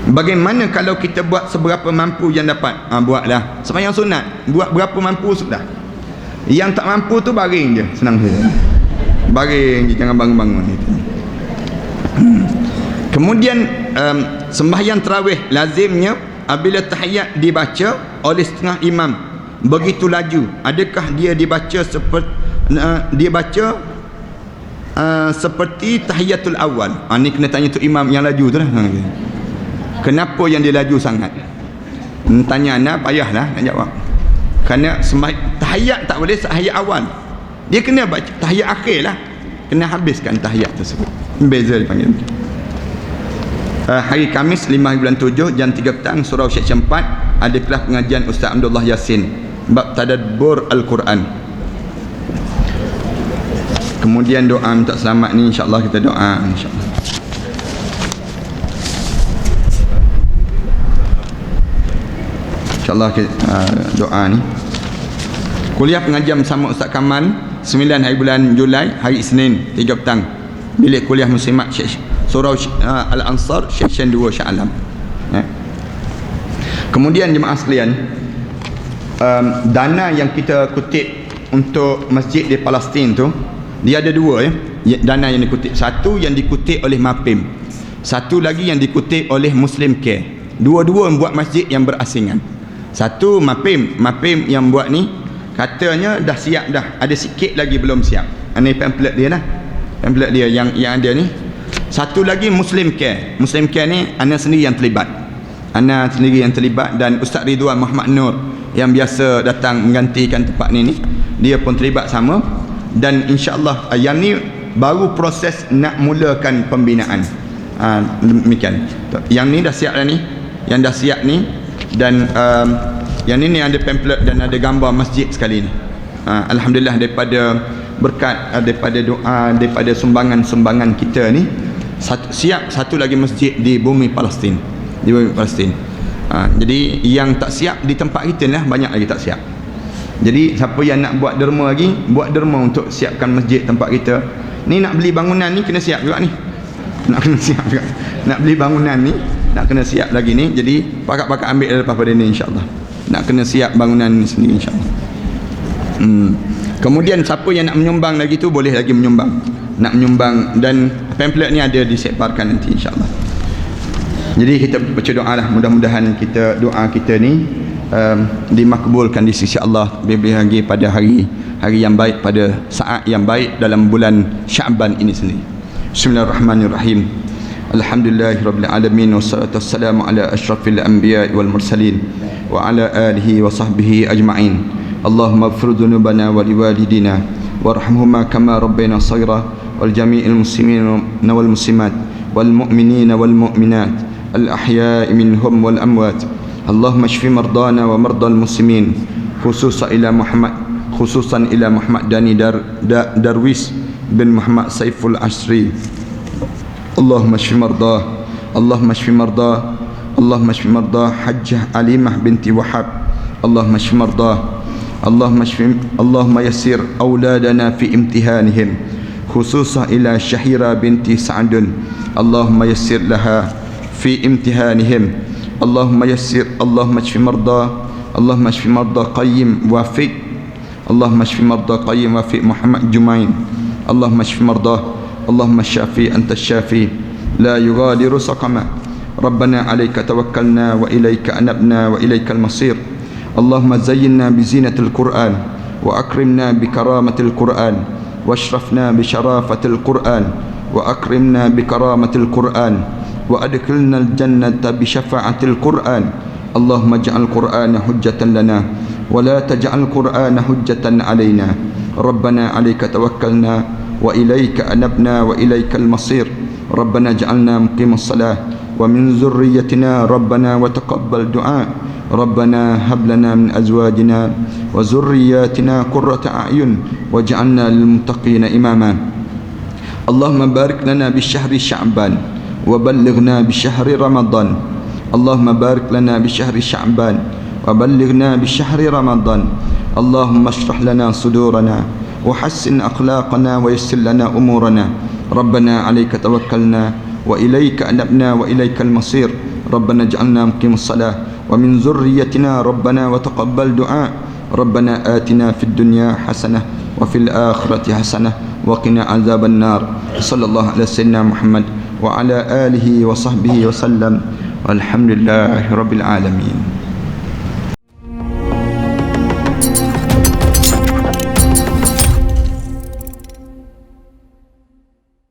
Bagaimana kalau kita buat seberapa mampu yang dapat? Buatlah sembahyang sunat, buat berapa mampu sudah. Yang tak mampu tu baring je, senang saja. Baring je, jangan bangun-bangun. Kemudian sembahyang tarawih lazimnya apabila tahiyat dibaca oleh setengah imam begitu laju, adakah dia dibaca seperti tahiyatul awal? Ni kena tanya tu imam yang laju tu lah. Kenapa yang dia laju sangat? Tanya anda, payahlah nak jawab. Kerana tahiyat tak boleh tahiyat awal, dia kena baca tahiyat akhir lah, kena habiskan tahiyat tersebut. Beza dipanggil. Hari Khamis 5 bulan 7 jam 3 petang, surau Syekh 4, ada kelas pengajian Ustaz Abdullah Yasin bab tadabbur Al-Quran. Kemudian doa minta selamat ni, insya-Allah kita doa, insya-Allah. InsyaAllah doa ni. Kuliah pengajian bersama Ustaz Kamal 9 hari bulan Julai, hari Isnin 3 petang, bilik kuliah muslimat Surau Al-Ansar Seksyen 2 Shah Alam. Kemudian jemaah sekalian, dana yang kita kutip untuk masjid di Palestin tu, dia ada dua dana yang dikutip. Satu yang dikutip oleh MAPIM, satu lagi yang dikutip oleh Muslim Care. Dua-dua membuat masjid yang berasingan. Satu MAPIM yang buat ni katanya dah siap dah, ada sikit lagi belum siap. Ini pamphlet dia lah, pamphlet dia yang ada ni. Satu lagi Muslim Care. Muslim Care ni ana sendiri yang terlibat. Ana sendiri yang terlibat, dan Ustaz Ridwan Muhammad Nur yang biasa datang menggantikan tempat ni dia pun terlibat sama. Dan insya-Allah yang ni baru proses nak mulakan pembinaan. Demikian. Yang ni dah siap dah ni. Yang dah siap ni, dan yang ni ada pamphlet dan ada gambar masjid sekali ni. Alhamdulillah, daripada berkat, daripada doa, daripada sumbangan kita ni, siap satu lagi masjid di bumi Palestin. Di bumi Palestin. Jadi yang tak siap di tempat kita lah banyak lagi tak siap. Jadi siapa yang nak buat derma lagi, buat derma untuk siapkan masjid tempat kita. Ni nak beli bangunan ni kena siap juga ni. Nak kena siap juga. Nak beli bangunan ni nak kena siap lagi ni. Jadi pakat-pakat ambil lepas pada ni insya-Allah. Nak kena siap bangunan ni sendiri insya-Allah. Kemudian siapa yang nak menyumbang lagi tu boleh lagi menyumbang. Nak menyumbang, dan pamphlet ni ada disebarkan nanti insya-Allah. Jadi kita baca doa lah, mudah-mudahan kita doa kita ni dimakbulkan di sisi Allah, lebih lagi pada hari yang baik, pada saat yang baik dalam bulan Sya'ban ini sendiri. Bismillahirrahmanirrahim. Alhamdulillahirabbil alamin, wassalatu wassalamu ala asyrafil anbiya'i wal mursalin wa ala alihi wa sahbihi ajma'in. Allahumma ighfir dzunubana wa liwalidina warhamhuma kama rabbayna shaghira wal jami'il muslimin wal muslimat wal mu'minina wal mu'minat al ahya'i minhum wal amwat. Allahumma shfi mardana wa mardal muslimin khususan ila Muhammad Dani Darwis bin Muhammad Saiful Asri. Allahumma shfi mardah, Allahumma shfi mardah, Allahumma shfi mardah Hajjah Alimah binti Wahab. Allahumma shfi mardah, Allahumma yassir auladana fi imtihanihim khususan ila Syahira binti Sa'dun. Allahumma yassir laha fi imtihanihim. Allahumma yassir, Allahumma shfi mardah, Allahumma shfi mardah Qayyim Wafiq, Allahumma shfi mardah Qayyim Wafiq Muhammad Jumain. Allahumma shfi mardah, Allahumma syafi anta syafi la yughadiru saqama. Rabbana alayka tawakkalna wa ilayka anabna wa ilaykal masir. Allahumma zayyinna bi zinatil Qur'an wa akrimna bi karamatil Qur'an wa ashrafna bi sharafatil Qur'an wa akrimna bi karamatil Qur'an wa adkhilna al-jannata bi syafa'atil Qur'an. Allahumma ij'al Qur'ana hujjatan lana wa la taj'al Qur'ana hujjatan alaina. Rabbana 'alaika tawakkalna wa ilayka anabna wa ilaykal masir. Rabbana ij'alna muqimas salah wa min dhurriyyatina Rabbana wa taqabbal du'a. Rabbana hab lana min azwajina wa dhurriyyatina qurrata a'yun waj'alna lil muttaqina imama. Allahumma barik lana bi syahri Sya'ban وبلغنا بشهر رمضان. اللهم بارك لنا بشهر شعبان وبلغنا بشهر رمضان. اللهم اشرح لنا صدورنا وحسن أخلاقنا ويسر لنا أمورنا. ربنا عليك توكلنا وإليك أنبنا وإليك المصير. ربنا اجعلنا مقيم الصلاة ومن ذريتنا ربنا وتقبل دعاء. ربنا آتنا في الدنيا حسنة وفي الآخرة حسنة وقنا عذاب النار. صلى الله على سيدنا محمد وعلى آله وصحبه وسلم والحمد لله رب العالمين.